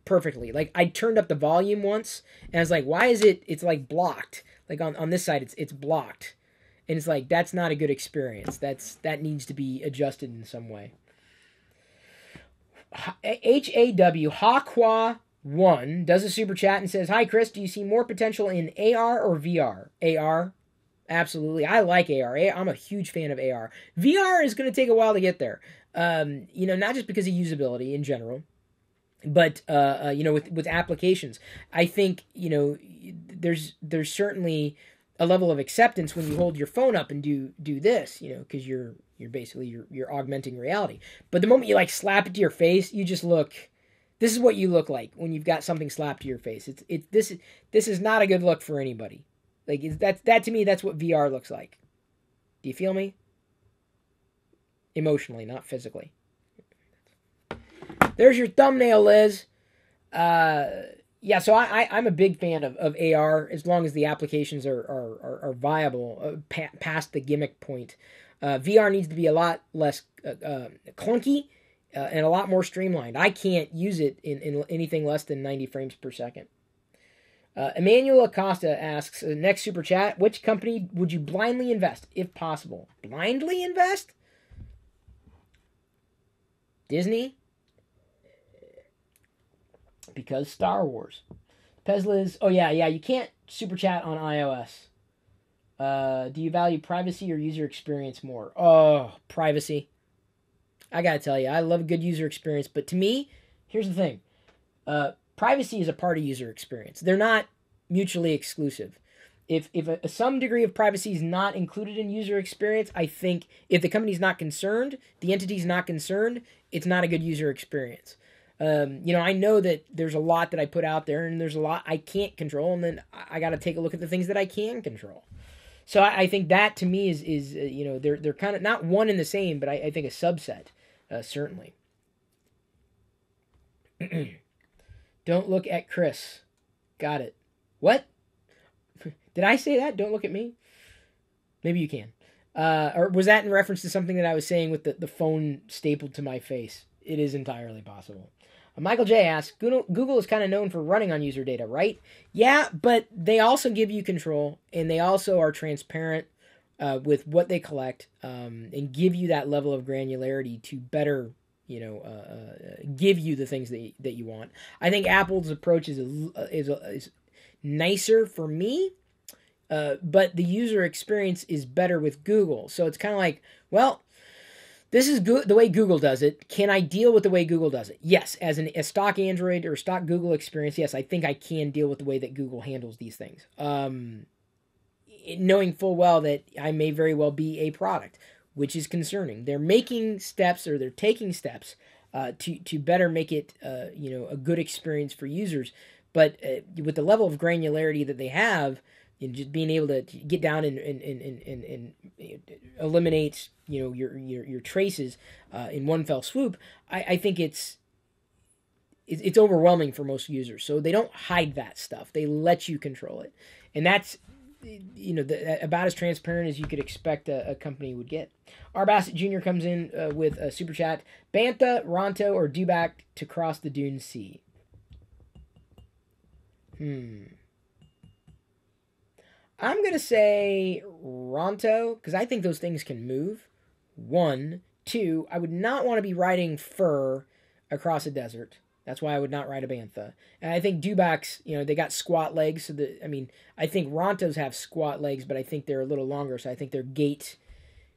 perfectly. Like I turned up the volume once, and I was like, why is it? It's like blocked. Like on this side, it's blocked, and it's like that's not a good experience. That needs to be adjusted in some way. Hawk1 does a super chat and says, "Hi Chris, do you see more potential in AR or VR? AR, absolutely. I like AR. I'm a huge fan of AR. VR is going to take a while to get there. Not just because of usability in general, but with applications. I think there's certainly a level of acceptance when you hold your phone up and do this, because you're basically you're augmenting reality. But the moment you like slap it to your face, you just look. This is what you look like when you've got something slapped to your face. This is not a good look for anybody. Like that to me, that's what VR looks like. Do you feel me? Emotionally, not physically. There's your thumbnail, Liz. Yeah, so I'm a big fan of AR as long as the applications are viable past the gimmick point. VR needs to be a lot less clunky and a lot more streamlined. I can't use it in anything less than 90 frames per second. Emmanuel Acosta asks, next super chat, which company would you blindly invest if possible? Blindly invest? Disney? Because Star Wars. Pezliz, oh yeah, you can't super chat on iOS. Do you value privacy or user experience more? Oh, privacy. I gotta tell you, I love a good user experience, but to me, here's the thing. Privacy is a part of user experience. They're not mutually exclusive. If some degree of privacy is not included in user experience, I think if the company's not concerned, the entity's not concerned, it's not a good user experience. I know that there's a lot that I put out there, and there's a lot I can't control, and then I got to take a look at the things that I can control. So I think that to me is they're kind of not one and the same, but I think a subset, certainly. Don't look at Chris. Got it. What? Did I say that? Don't look at me? Maybe you can. Or was that in reference to something that I was saying with the phone stapled to my face? It is entirely possible. Michael J. asks, Google is kind of known for running on user data, right? Yeah, but they also give you control, and they also are transparent with what they collect and give you that level of granularity to better give you the things that you want. I think Apple's approach is nicer for me, but the user experience is better with Google. So it's kind of like, well, this is the way Google does it. Can I deal with the way Google does it? Yes, as a stock Android or stock Google experience, yes, I think I can deal with the way that Google handles these things. Knowing full well that I may very well be a product, which is concerning. They're making steps, or they're taking steps to better make it a good experience for users. But with the level of granularity that they have, and just being able to get down and eliminate your traces in one fell swoop, I think it's overwhelming for most users. So they don't hide that stuff; they let you control it, and that's about as transparent as you could expect a company would get. R. Bassett Jr. comes in with a super chat: Bantha, Ronto, or Dubak to cross the Dune Sea. I'm going to say Ronto, because I think those things can move. 1. 2, I would not want to be riding fur across a desert. That's why I would not ride a Bantha. And I think Dubaks, they got squat legs. So I think Rontos have squat legs, but I think they're a little longer. So I think their gait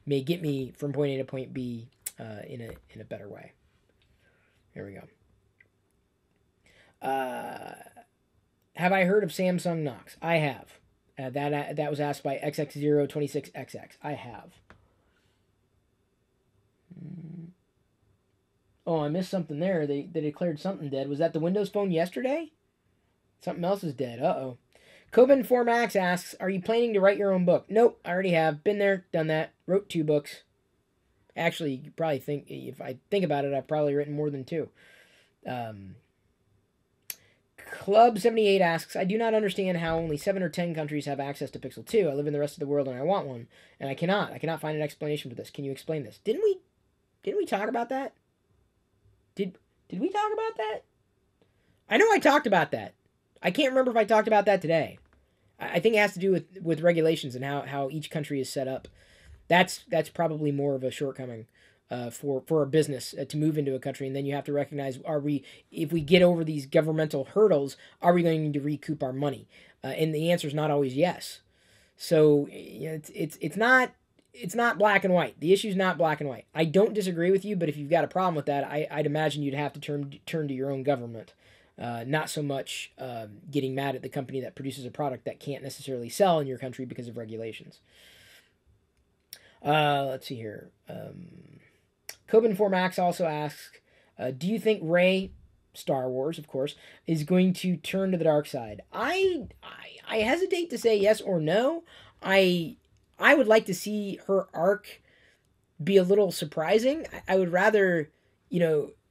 may get me from point A to point B in a better way. There we go. Have I heard of Samsung Knox? I have. That was asked by XX026XX. I have. Oh, I missed something there. They declared something dead. Was that the Windows Phone yesterday? Something else is dead. Uh-oh. Coben4Max asks, are you planning to write your own book? Nope, I already have. Been there, done that. Wrote 2 books. Actually, you could probably think, if I think about it, I've probably written more than 2. Club78 asks, I do not understand how only 7 or 10 countries have access to Pixel 2. I live in the rest of the world and I want one. And I cannot find an explanation for this. Can you explain this? Didn't we talk about that? Did we talk about that? I know I talked about that. I can't remember if I talked about that today. I think it has to do with regulations and how each country is set up. That's probably more of a shortcoming for a business to move into a country, and then you have to recognize, if we get over these governmental hurdles, are we going to recoup our money? And the answer is not always yes. So it's not black and white. The issue is not black and white. I don't disagree with you, but if you've got a problem with that, I'd imagine you'd have to turn to your own government. Not so much getting mad at the company that produces a product that can't necessarily sell in your country because of regulations. Let's see here. Coben4Max also asks, do you think Rey, Star Wars, of course, is going to turn to the dark side? I hesitate to say yes or no. I would like to see her arc be a little surprising. I would rather,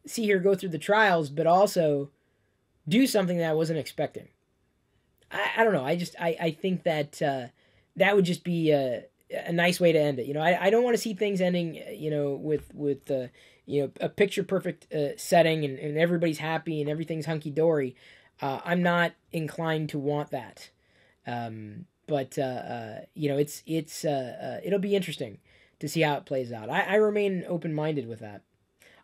see her go through the trials, but also do something that I wasn't expecting. I don't know. I think that that would just be a nice way to end it. I don't want to see things ending, with a picture perfect setting and everybody's happy and everything's hunky dory. I'm not inclined to want that. But it'll be interesting to see how it plays out. I remain open-minded with that.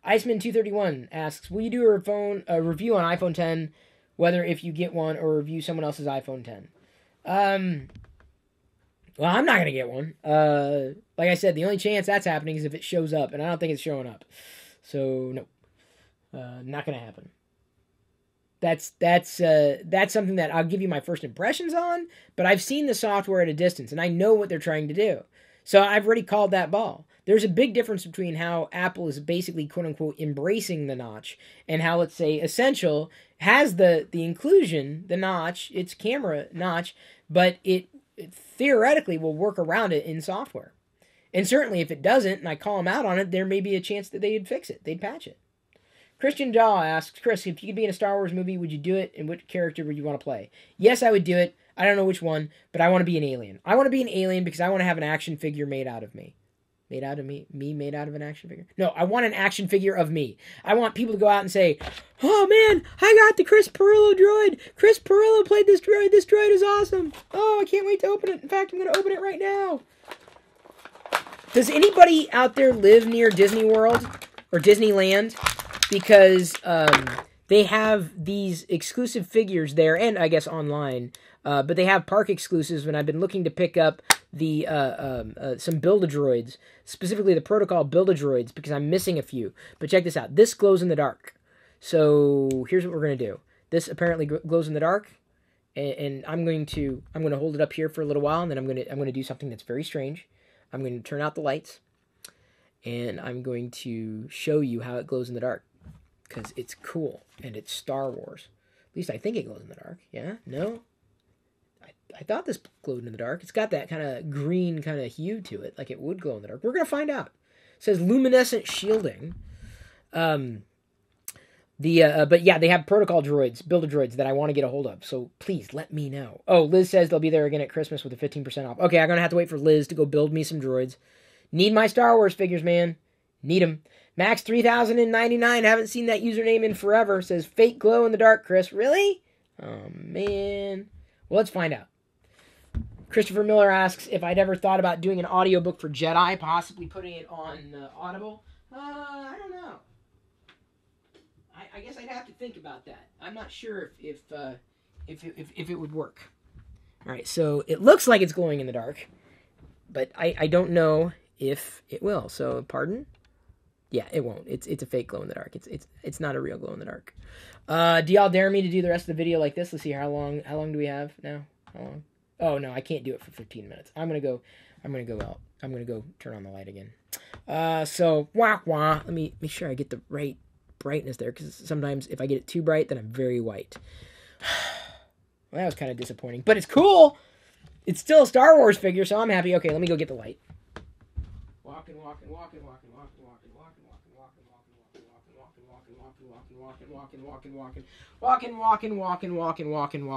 Iceman231 asks, will you do a review on iPhone 10, whether if you get one or review someone else's iPhone 10? Well, I'm not going to get one. Like I said, the only chance that's happening is if it shows up, and I don't think it's showing up. So, no. Not going to happen. That's something that I'll give you my first impressions on, but I've seen the software at a distance, and I know what they're trying to do. So I've already called that ball. There's a big difference between how Apple is basically, quote-unquote, embracing the notch, and how, let's say, Essential has the inclusion, the notch, its camera notch, but it theoretically will work around it in software. And certainly if it doesn't, and I call them out on it, there may be a chance that they'd fix it. They'd patch it. Christian Jaw asks, Chris, if you could be in a Star Wars movie, would you do it? And which character would you want to play? Yes, I would do it. I don't know which one, but I want to be an alien. I want to be an alien because I want to have an action figure made out of me. Made out of me? Me made out of an action figure? No, I want an action figure of me. I want people to go out and say, oh man, I got the Chris Pirillo droid. Chris Pirillo played this droid. This droid is awesome. Oh, I can't wait to open it. In fact, I'm going to open it right now. Does anybody out there live near Disney World or Disneyland? Because they have these exclusive figures there, and I guess online, but they have park exclusives, and I've been looking to pick up the some Build-A-Droids, specifically the Protocol Build-A-Droids, because I'm missing a few. But check this out. This glows in the dark. So here's what we're going to do. This apparently glows in the dark, and I'm going to hold it up here for a little while, and then I'm going to do something that's very strange. I'm going to turn out the lights, and I'm going to show you how it glows in the dark. Because it's cool, and it's Star Wars. At least I think it glows in the dark. Yeah? No? I thought this glowed in the dark. It's got that kind of green kind of hue to it, like it would glow in the dark. We're going to find out. It says luminescent shielding. But yeah, they have protocol droids, Build-A-Droids that I want to get a hold of. So please let me know. Oh, Liz says they'll be there again at Christmas with a 15% off. Okay, I'm going to have to wait for Liz to go build me some droids. Need my Star Wars figures, man. Need them. Max 3099, haven't seen that username in forever. Says fake glow in the dark, Chris. Really? Oh, man. Well, let's find out. Christopher Miller asks if I'd ever thought about doing an audiobook for Jedi, possibly putting it on Audible. I don't know. I guess I'd have to think about that. I'm not sure if it would work. All right, so it looks like it's glowing in the dark, but I don't know if it will. So, pardon? Yeah, it won't. It's a fake glow in the dark. It's not a real glow in the dark. Do y'all dare me to do the rest of the video like this? Let's see how long do we have now? How long? Oh no, I can't do it for 15 minutes. I'm gonna go out. I'm gonna go turn on the light again. So wah. Let me make sure I get the right brightness there, because sometimes if I get it too bright, then I'm very white. Well, that was kind of disappointing, but it's cool. It's still a Star Wars figure, so I'm happy. Okay, let me go get the light.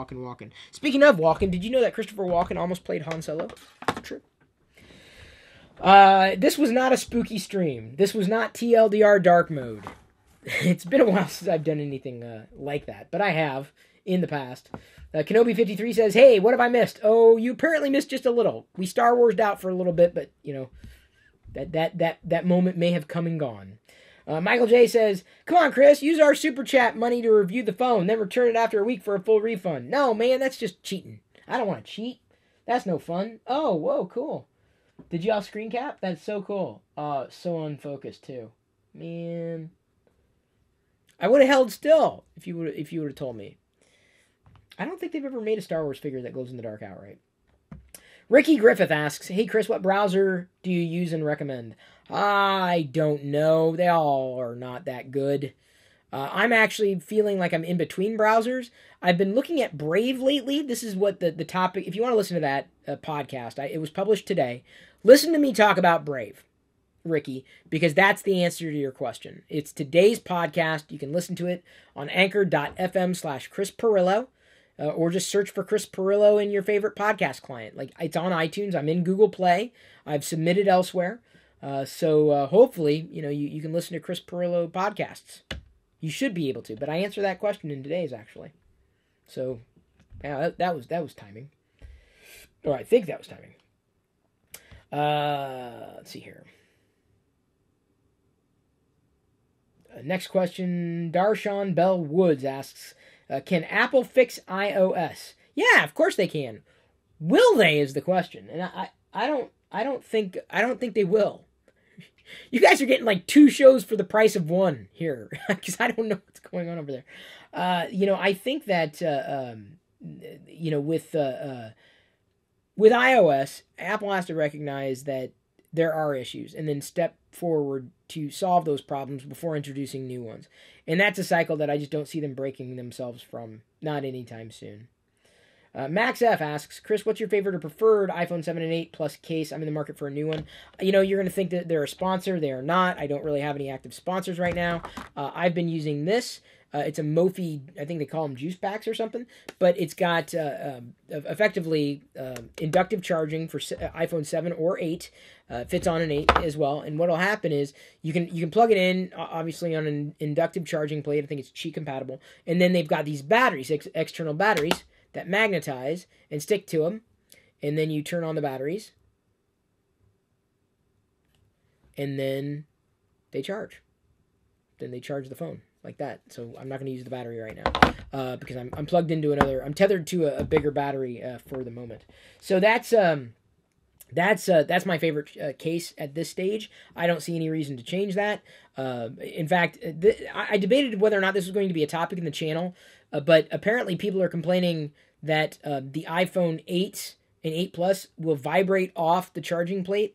Walking. Speaking of walking, did you know that Christopher Walken almost played Han Solo? True. This was not a spooky stream. This was not TLDR dark mode. It's been a while since I've done anything like that, but I have in the past. Kenobi53 says, "Hey, what have I missed? Oh, you apparently missed just a little. We Star Wars'd out for a little bit, but that moment may have come and gone." Michael J says, "Come on, Chris, use our super chat money to review the phone, then return it after a week for a full refund." No, man, that's just cheating. I don't want to cheat. That's no fun. Oh, whoa, cool. Did y'all screen cap? That's so cool. So unfocused too. Man, I would have held still if you would have told me. I don't think they've ever made a Star Wars figure that glows in the dark outright. Ricky Griffith asks, "Hey Chris, what browser do you use and recommend?" I don't know. They all are not that good. I'm actually feeling like I'm in between browsers. I've been looking at Brave lately. This is what the topic, if you want to listen to that podcast, it was published today. Listen to me talk about Brave, Ricky, because that's the answer to your question. It's today's podcast. You can listen to it on anchor.fm/Chris Pirillo. Or just search for Chris Pirillo in your favorite podcast client. Like, it's on iTunes. I'm in Google Play. I've submitted elsewhere. So hopefully, you can listen to Chris Pirillo podcasts. You should be able to. But I answer that question in today's, actually. So, yeah, that was timing. Or I think that was timing. Let's see here. Next question. Darshan Bell Woods asks, "Can Apple fix iOS?" Yeah, of course they can. Will they is the question, and I don't think they will. You guys are getting like 2 shows for the price of 1 here, because I don't know what's going on over there. I think that with iOS, Apple has to recognize that there are issues and then step forward to solve those problems before introducing new ones. And that's a cycle that I just don't see them breaking themselves from, not anytime soon. Max F asks, "Chris, what's your favorite or preferred iPhone 7 and 8 Plus case? I'm in the market for a new one." You're going to think that they're a sponsor. They are not. I don't really have any active sponsors right now. I've been using this. It's a Mophie, I think they call them juice packs or something, but it's got effectively inductive charging for iPhone 7 or 8. Fits on an 8 as well. And what will happen is you can plug it in, obviously, on an inductive charging plate. I think it's Qi compatible. And then they've got these batteries, external batteries, that magnetize and stick to them. And then you turn on the batteries. And then they charge. Then they charge the phone like that. So I'm not going to use the battery right now because I'm plugged into another. I'm tethered to a bigger battery for the moment. So that's my favorite case at this stage. I don't see any reason to change that. In fact, I debated whether or not this was going to be a topic in the channel, but apparently people are complaining that the iPhone 8 and 8 Plus will vibrate off the charging plate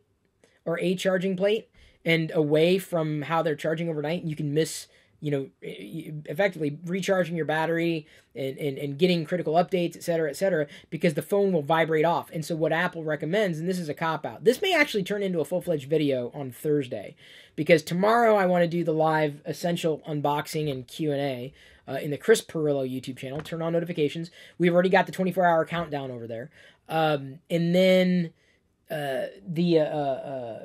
or a charging plate and away from how they're charging overnight, and you can miss effectively recharging your battery and getting critical updates, et cetera, because the phone will vibrate off. And so what Apple recommends, and this is a cop-out, this may actually turn into a full-fledged video on Thursday, because tomorrow I want to do the live essential unboxing and Q&A in the Chris Pirillo YouTube channel. Turn on notifications. We've already got the 24-hour countdown over there. And then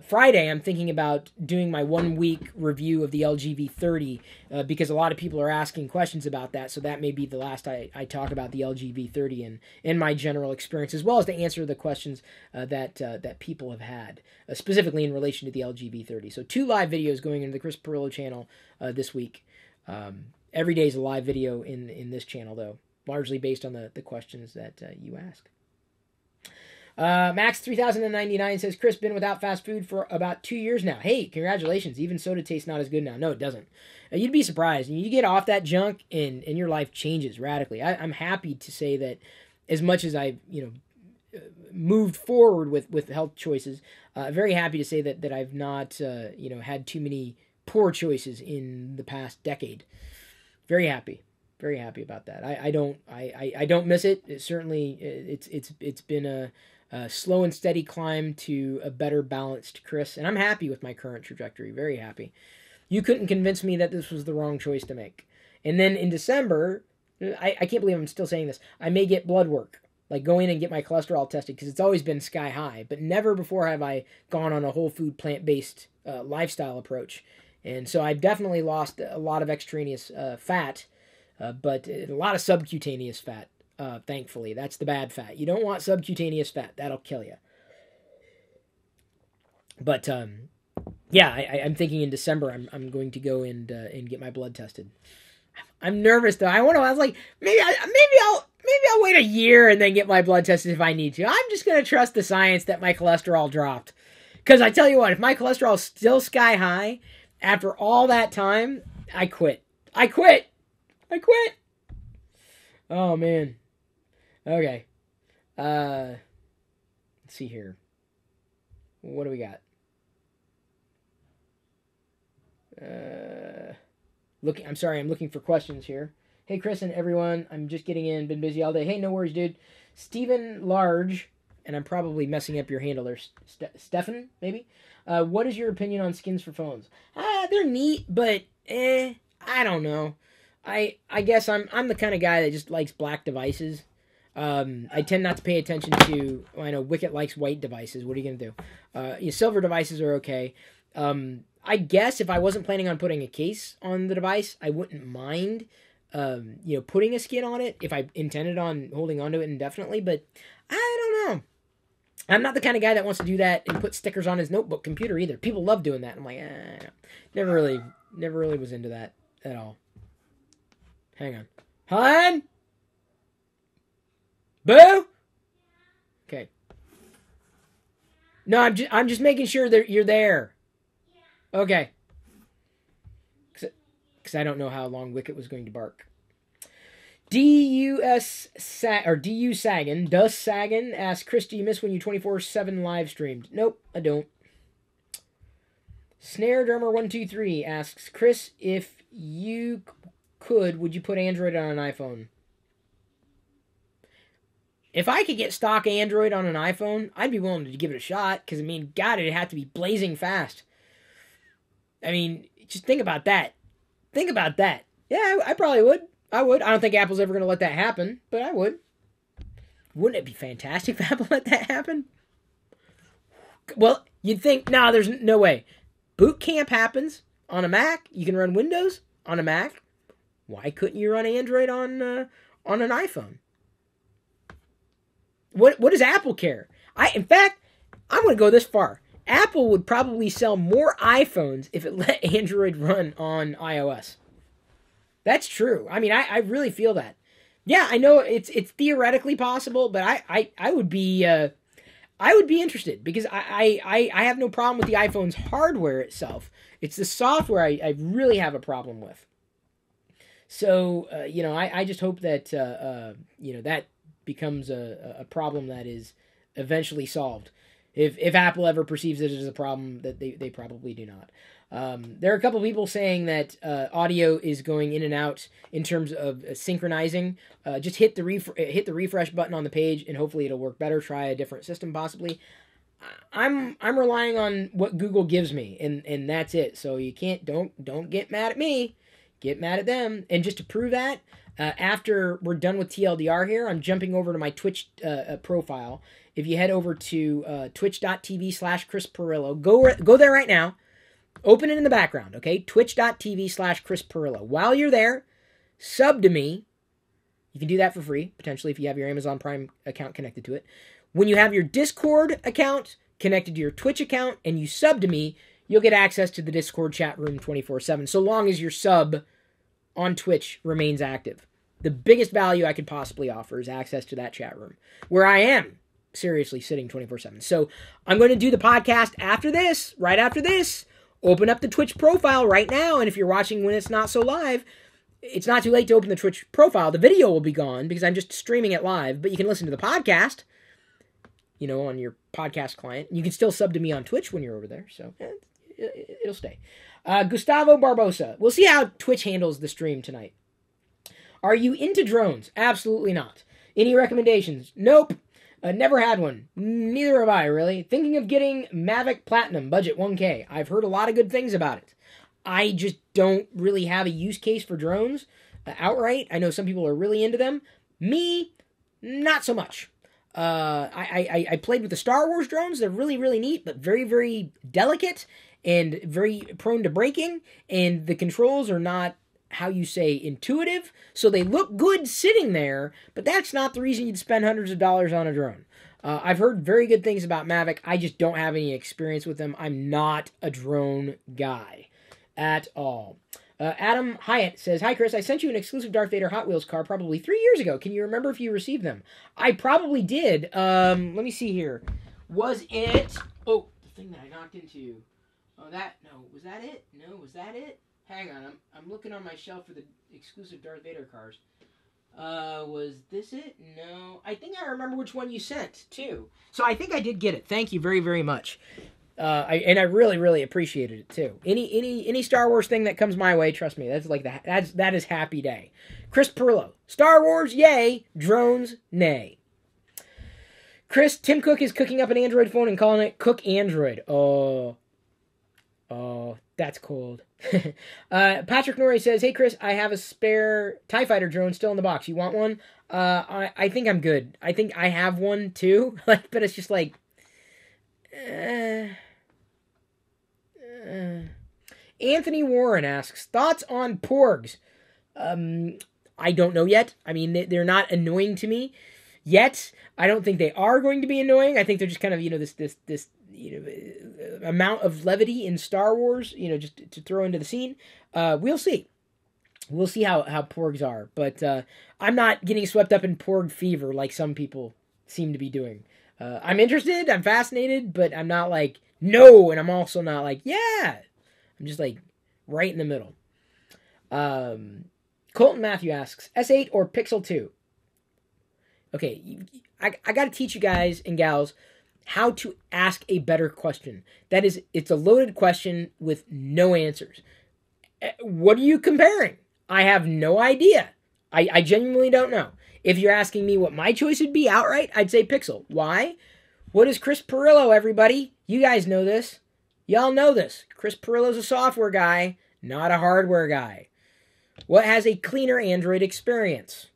Friday, I'm thinking about doing my 1-week review of the LG V30 because a lot of people are asking questions about that. So that may be the last I talk about the LG V30 and my general experience, as well as to answer the questions that people have had, specifically in relation to the LG V30. So 2 live videos going into the Chris Pirillo channel this week. Every day is a live video in this channel, though, largely based on the questions that you ask. Max 3099 says, "Chris, been without fast food for about 2 years now. Hey, congratulations. Even soda tastes not as good now." No, it doesn't. You'd be surprised. You get off that junk and your life changes radically. I'm happy to say that as much as I've, moved forward with health choices, very happy to say that I've not, had too many poor choices in the past decade. Very happy about that. I don't miss it. It certainly, it's been a slow and steady climb to a better balanced Chris, and I'm happy with my current trajectory. Very happy. You couldn't convince me that this was the wrong choice to make. And then in December, I can't believe I'm still saying this, I may get blood work, like go in and get my cholesterol tested, because it's always been sky high, but never before have I gone on a whole food plant-based lifestyle approach. And so I've definitely lost a lot of extraneous fat, but a lot of subcutaneous fat, thankfully. That's the bad fat. You don't want subcutaneous fat. That'll kill you. But, yeah, I'm thinking in December I'm going to go and get my blood tested. I'm nervous, though. I was like, maybe I'll wait a year and then get my blood tested if I need to. I'm just going to trust the science that my cholesterol dropped. Because I tell you what, if my cholesterol is still sky high after all that time, I quit. Oh, man. Okay. Let's see here. What do we got? I'm looking for questions here. Hey, Chris and everyone. I'm just getting in. Been busy all day. Hey, no worries, dude. Stephen Large, and I'm probably messing up your handle there. Stefan, maybe? What is your opinion on skins for phones? They're neat, but I don't know. I guess I'm the kind of guy that just likes black devices. I tend not to pay attention to. Well, I know Wicket likes white devices. What are you gonna do? Silver devices are okay. I guess if I wasn't planning on putting a case on the device, I wouldn't mind, putting a skin on it if I intended on holding onto it indefinitely. But I don't know. I'm not the kind of guy that wants to do that and put stickers on his notebook computer either. People love doing that. I'm like, never really was into that at all. Hang on, hon. Boo. Okay. No, I'm just making sure that you're there. Okay. Because I don't know how long Wicket was going to bark. DU Sagan asks, Chris, do you miss when you 24/7 live streamed? Nope, I don't. Snare Drummer 123 asks, Chris, if you could, would you put Android on an iPhone? If I could get stock Android on an iPhone, I'd be willing to give it a shot. Because, God, it'd have to be blazing fast. Just think about that. Yeah, I probably would. I would. I don't think Apple's ever going to let that happen, but I would. Wouldn't it be fantastic if Apple let that happen? Well, you'd think, no, there's no way. Boot camp happens on a Mac. You can run Windows on a Mac. Why couldn't you run Android on an iPhone? What does Apple care? In fact, I'm going to go this far. Apple would probably sell more iPhones if it let Android run on iOS. That's true. I really feel that. Yeah, I know it's theoretically possible, but I would be interested because I have no problem with the iPhone's hardware itself. It's the software I really have a problem with. So I just hope that that becomes a problem that is eventually solved. If Apple ever perceives it as a problem, that they probably do not. There are a couple people saying that audio is going in and out in terms of synchronizing. Just hit the refresh button on the page, and hopefully it'll work better. Try a different system, possibly. I'm relying on what Google gives me, and that's it. So you don't get mad at me. Get mad at them. And just to prove that, after we're done with TLDR here, I'm jumping over to my Twitch profile. If you head over to twitch.tv/Chris Pirillo, go there right now. Open it in the background, okay? Twitch.tv/Chris Pirillo. While you're there, sub to me. You can do that for free, potentially, if you have your Amazon Prime account connected to it. When you have your Discord account connected to your Twitch account and you sub to me, you'll get access to the Discord chat room 24/7, so long as your sub on Twitch remains active. The biggest value I could possibly offer is access to that chat room, where I am seriously sitting 24/7. So I'm going to do the podcast after this, right after this. Open up the Twitch profile right now, and if you're watching when it's not so live, it's not too late to open the Twitch profile. The video will be gone because I'm just streaming it live, but you can listen to the podcast, on your podcast client. You can still sub to me on Twitch when you're over there, so it'll stay. Gustavo Barbosa. We'll see how Twitch handles the stream tonight. Are you into drones? Absolutely not. Any recommendations? Nope. Never had one. Neither have I, really. Thinking of getting Mavic Platinum, budget 1K. I've heard a lot of good things about it. I just don't really have a use case for drones outright. I know some people are really into them. Me, not so much. I played with the Star Wars drones. They're really, really neat, but very, very delicate and very prone to breaking. And the controls are not, how you say, intuitive. So they look good sitting there, but that's not the reason you'd spend hundreds of dollars on a drone. I've heard very good things about Mavic. I just don't have any experience with them. I'm not a drone guy at all. Adam Hyatt says, "Hi, Chris. I sent you an exclusive Darth Vader Hot Wheels car probably 3 years ago. Can you remember if you received them?" I probably did. Let me see here. Was it... Oh, the thing that I knocked into. Oh, No, was that it? No, was that it? Hang on. I'm looking on my shelf for the exclusive Darth Vader cars. Was this it? No. I think I remember which one you sent, too. So I think I did get it. Thank you very, very much. I really, really appreciated it, too. Any Star Wars thing that comes my way, trust me, that is happy day. Chris Pirillo. Star Wars, yay. Drones, nay. Chris, Tim Cook is cooking up an Android phone and calling it Cook Android. Oh, that's cold. Patrick Norrie says, "Hey, Chris, I have a spare TIE Fighter drone still in the box. You want one?" I think I'm good. I think I have one, too. But it's just like... Anthony Warren asks, "Thoughts on porgs?" I don't know yet. I mean, they're not annoying to me yet. I don't think they are going to be annoying. I think they're just kind of, this amount of levity in Star Wars, just to throw into the scene. We'll see. We'll see how porgs are. But I'm not getting swept up in porg fever like some people seem to be doing. I'm interested. I'm fascinated. But I'm not like, no. And I'm also not like, yeah. I'm just like right in the middle. Colton Matthew asks, S8 or Pixel 2? Okay, I got to teach you guys and gals how to ask a better question. That is, it's a loaded question with no answers. What are you comparing? I have no idea. I genuinely don't know. If you're asking me what my choice would be outright, I'd say Pixel. Why? What is Chris Pirillo, everybody? You guys know this. Y'all know this. Chris Pirillo's a software guy, not a hardware guy. What has a cleaner Android experience?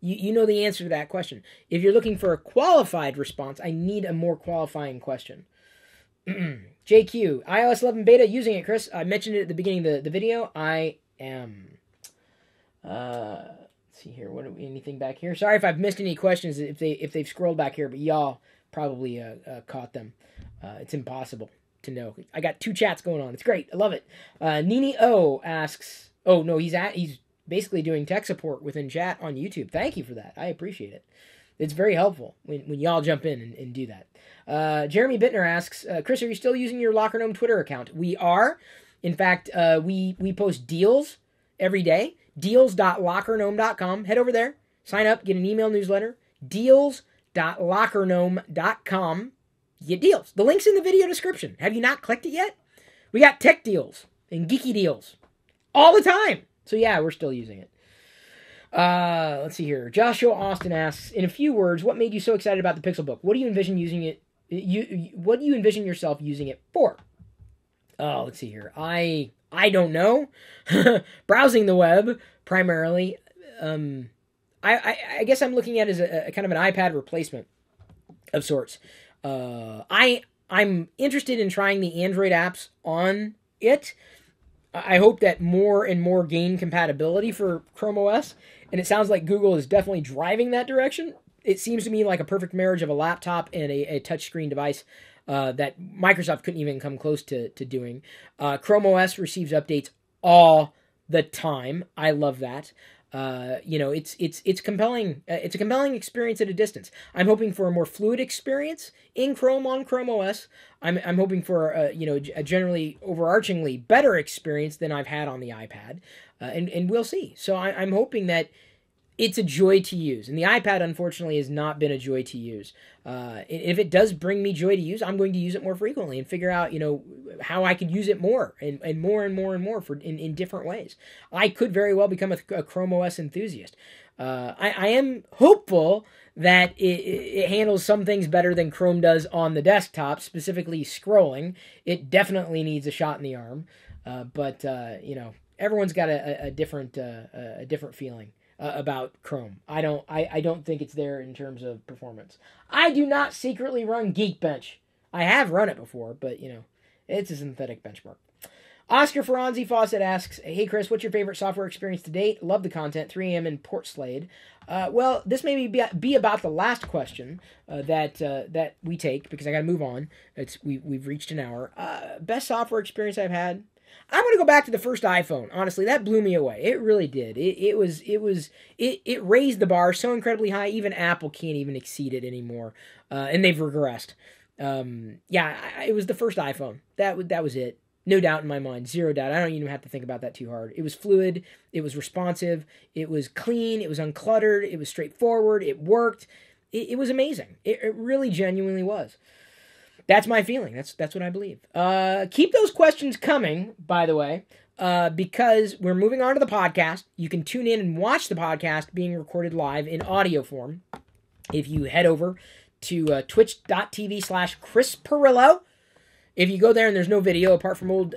You know the answer to that question. If you're looking for a qualified response, I need a more qualifying question. JQ, iOS 11 beta, using it, Chris. I mentioned it at the beginning of the video. I am. Let's see here. Anything back here? Sorry if I've missed any questions if they've scrolled back here, but y'all probably caught them. It's impossible to know. I got 2 chats going on. It's great. I love it. Nini O asks. Oh no, he's basically doing tech support within chat on YouTube. Thank you for that. I appreciate it. It's very helpful when y'all jump in and do that. Jeremy Bittner asks, Chris, are you still using your LockerGnome Twitter account? We are. In fact, we post deals every day. Deals.lockergnome.com. Head over there. Sign up. Get an email newsletter. Deals.lockergnome.com. Get deals. The link's in the video description. Have you not clicked it yet? We got tech deals and geeky deals all the time. So yeah, we're still using it. Let's see here. Joshua Austin asks, in a few words, what made you so excited about the Pixel Book? What do you envision using it? What do you envision yourself using it for? Oh, let's see here. I don't know. Browsing the web primarily. I guess I'm looking at it as a kind of an iPad replacement of sorts. I'm interested in trying the Android apps on it. I hope that more and more gain compatibility for Chrome OS, and it sounds like Google is definitely driving that direction. It seems to me like a perfect marriage of a laptop and a touchscreen device that Microsoft couldn't even come close to doing. Chrome OS receives updates all the time. I love that. It's compelling. It's a compelling experience at a distance. I'm hoping for a more fluid experience in Chrome on Chrome OS. I'm hoping for a generally overarchingly better experience than I've had on the iPad, and we'll see. So I'm hoping that it's a joy to use, and the iPad unfortunately has not been a joy to use. If it does bring me joy to use, I'm going to use it more frequently and figure out how I could use it more and more and more and more in different ways. I could very well become a Chrome OS enthusiast. I am hopeful that it handles some things better than Chrome does on the desktop, specifically scrolling. It definitely needs a shot in the arm, but everyone's got a different feeling about Chrome. I don't think it's there in terms of performance. I do not secretly run Geekbench. I have run it before, but it's a synthetic benchmark. Oscar Ferranzi Fawcett asks, "Hey Chris, what's your favorite software experience to date? Love the content. 3am in Port Slade." Well, this may be about the last question that we take, because I got to move on. We've reached an hour. Best software experience I've had. I'm going to go back to the first iPhone. Honestly, that blew me away. It really did. It raised the bar so incredibly high. Even Apple can't even exceed it anymore, and they've regressed. It was the first iPhone. That was it. No doubt in my mind. Zero doubt. I don't even have to think about that too hard. It was fluid. It was responsive. It was clean. It was uncluttered. It was straightforward. It worked. It was amazing. It really genuinely was. That's my feeling. That's what I believe. Keep those questions coming, by the way, because we're moving on to the podcast. You can tune in and watch the podcast being recorded live in audio form if you head over to twitch.tv/Chris Pirillo. If you go there and there's no video apart from old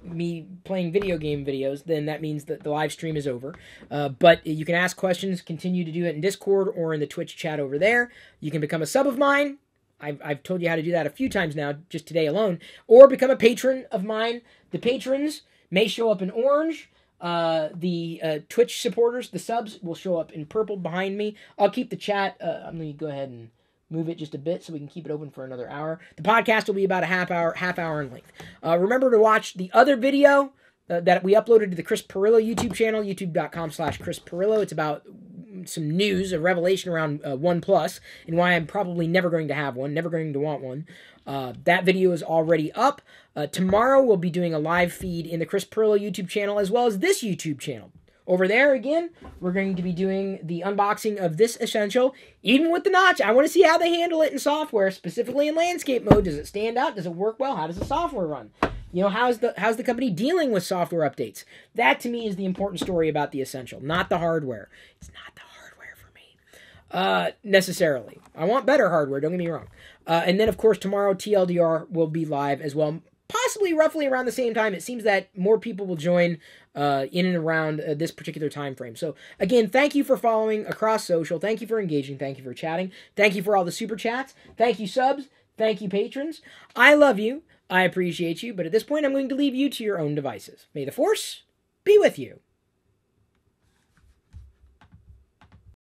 me playing video game videos, then that means that the live stream is over. But you can ask questions, continue to do it in Discord or in the Twitch chat over there. You can become a sub of mine. I've told you how to do that a few times now, just today alone. Or become a patron of mine. The patrons may show up in orange. The Twitch supporters, the subs, will show up in purple behind me. I'll keep the chat. I'm going to go ahead and move it just a bit so we can keep it open for another hour. The podcast will be about a half hour in length. Remember to watch the other video that we uploaded to the Chris Pirillo YouTube channel, youtube.com/Chris Pirillo. It's about some news, a revelation around OnePlus, and why I'm probably never going to have one, never going to want one. That video is already up. Tomorrow we'll be doing a live feed in the Chris Pirillo YouTube channel, as well as this YouTube channel. Over there, again, we're going to be doing the unboxing of this Essential, even with the notch. I want to see how they handle it in software, specifically in landscape mode. Does it stand out? Does it work well? How does the software run? How's the company dealing with software updates? That, to me, is the important story about the Essential, not the hardware. It's not the hardware for me, necessarily. I want better hardware, don't get me wrong. And then, of course, tomorrow, TLDR will be live as well, possibly roughly around the same time. It seems that more people will join in and around this particular time frame. So, again, thank you for following across social. Thank you for engaging. Thank you for chatting. Thank you for all the super chats. Thank you, subs. Thank you, patrons. I love you. I appreciate you. But at this point, I'm going to leave you to your own devices. May the Force be with you.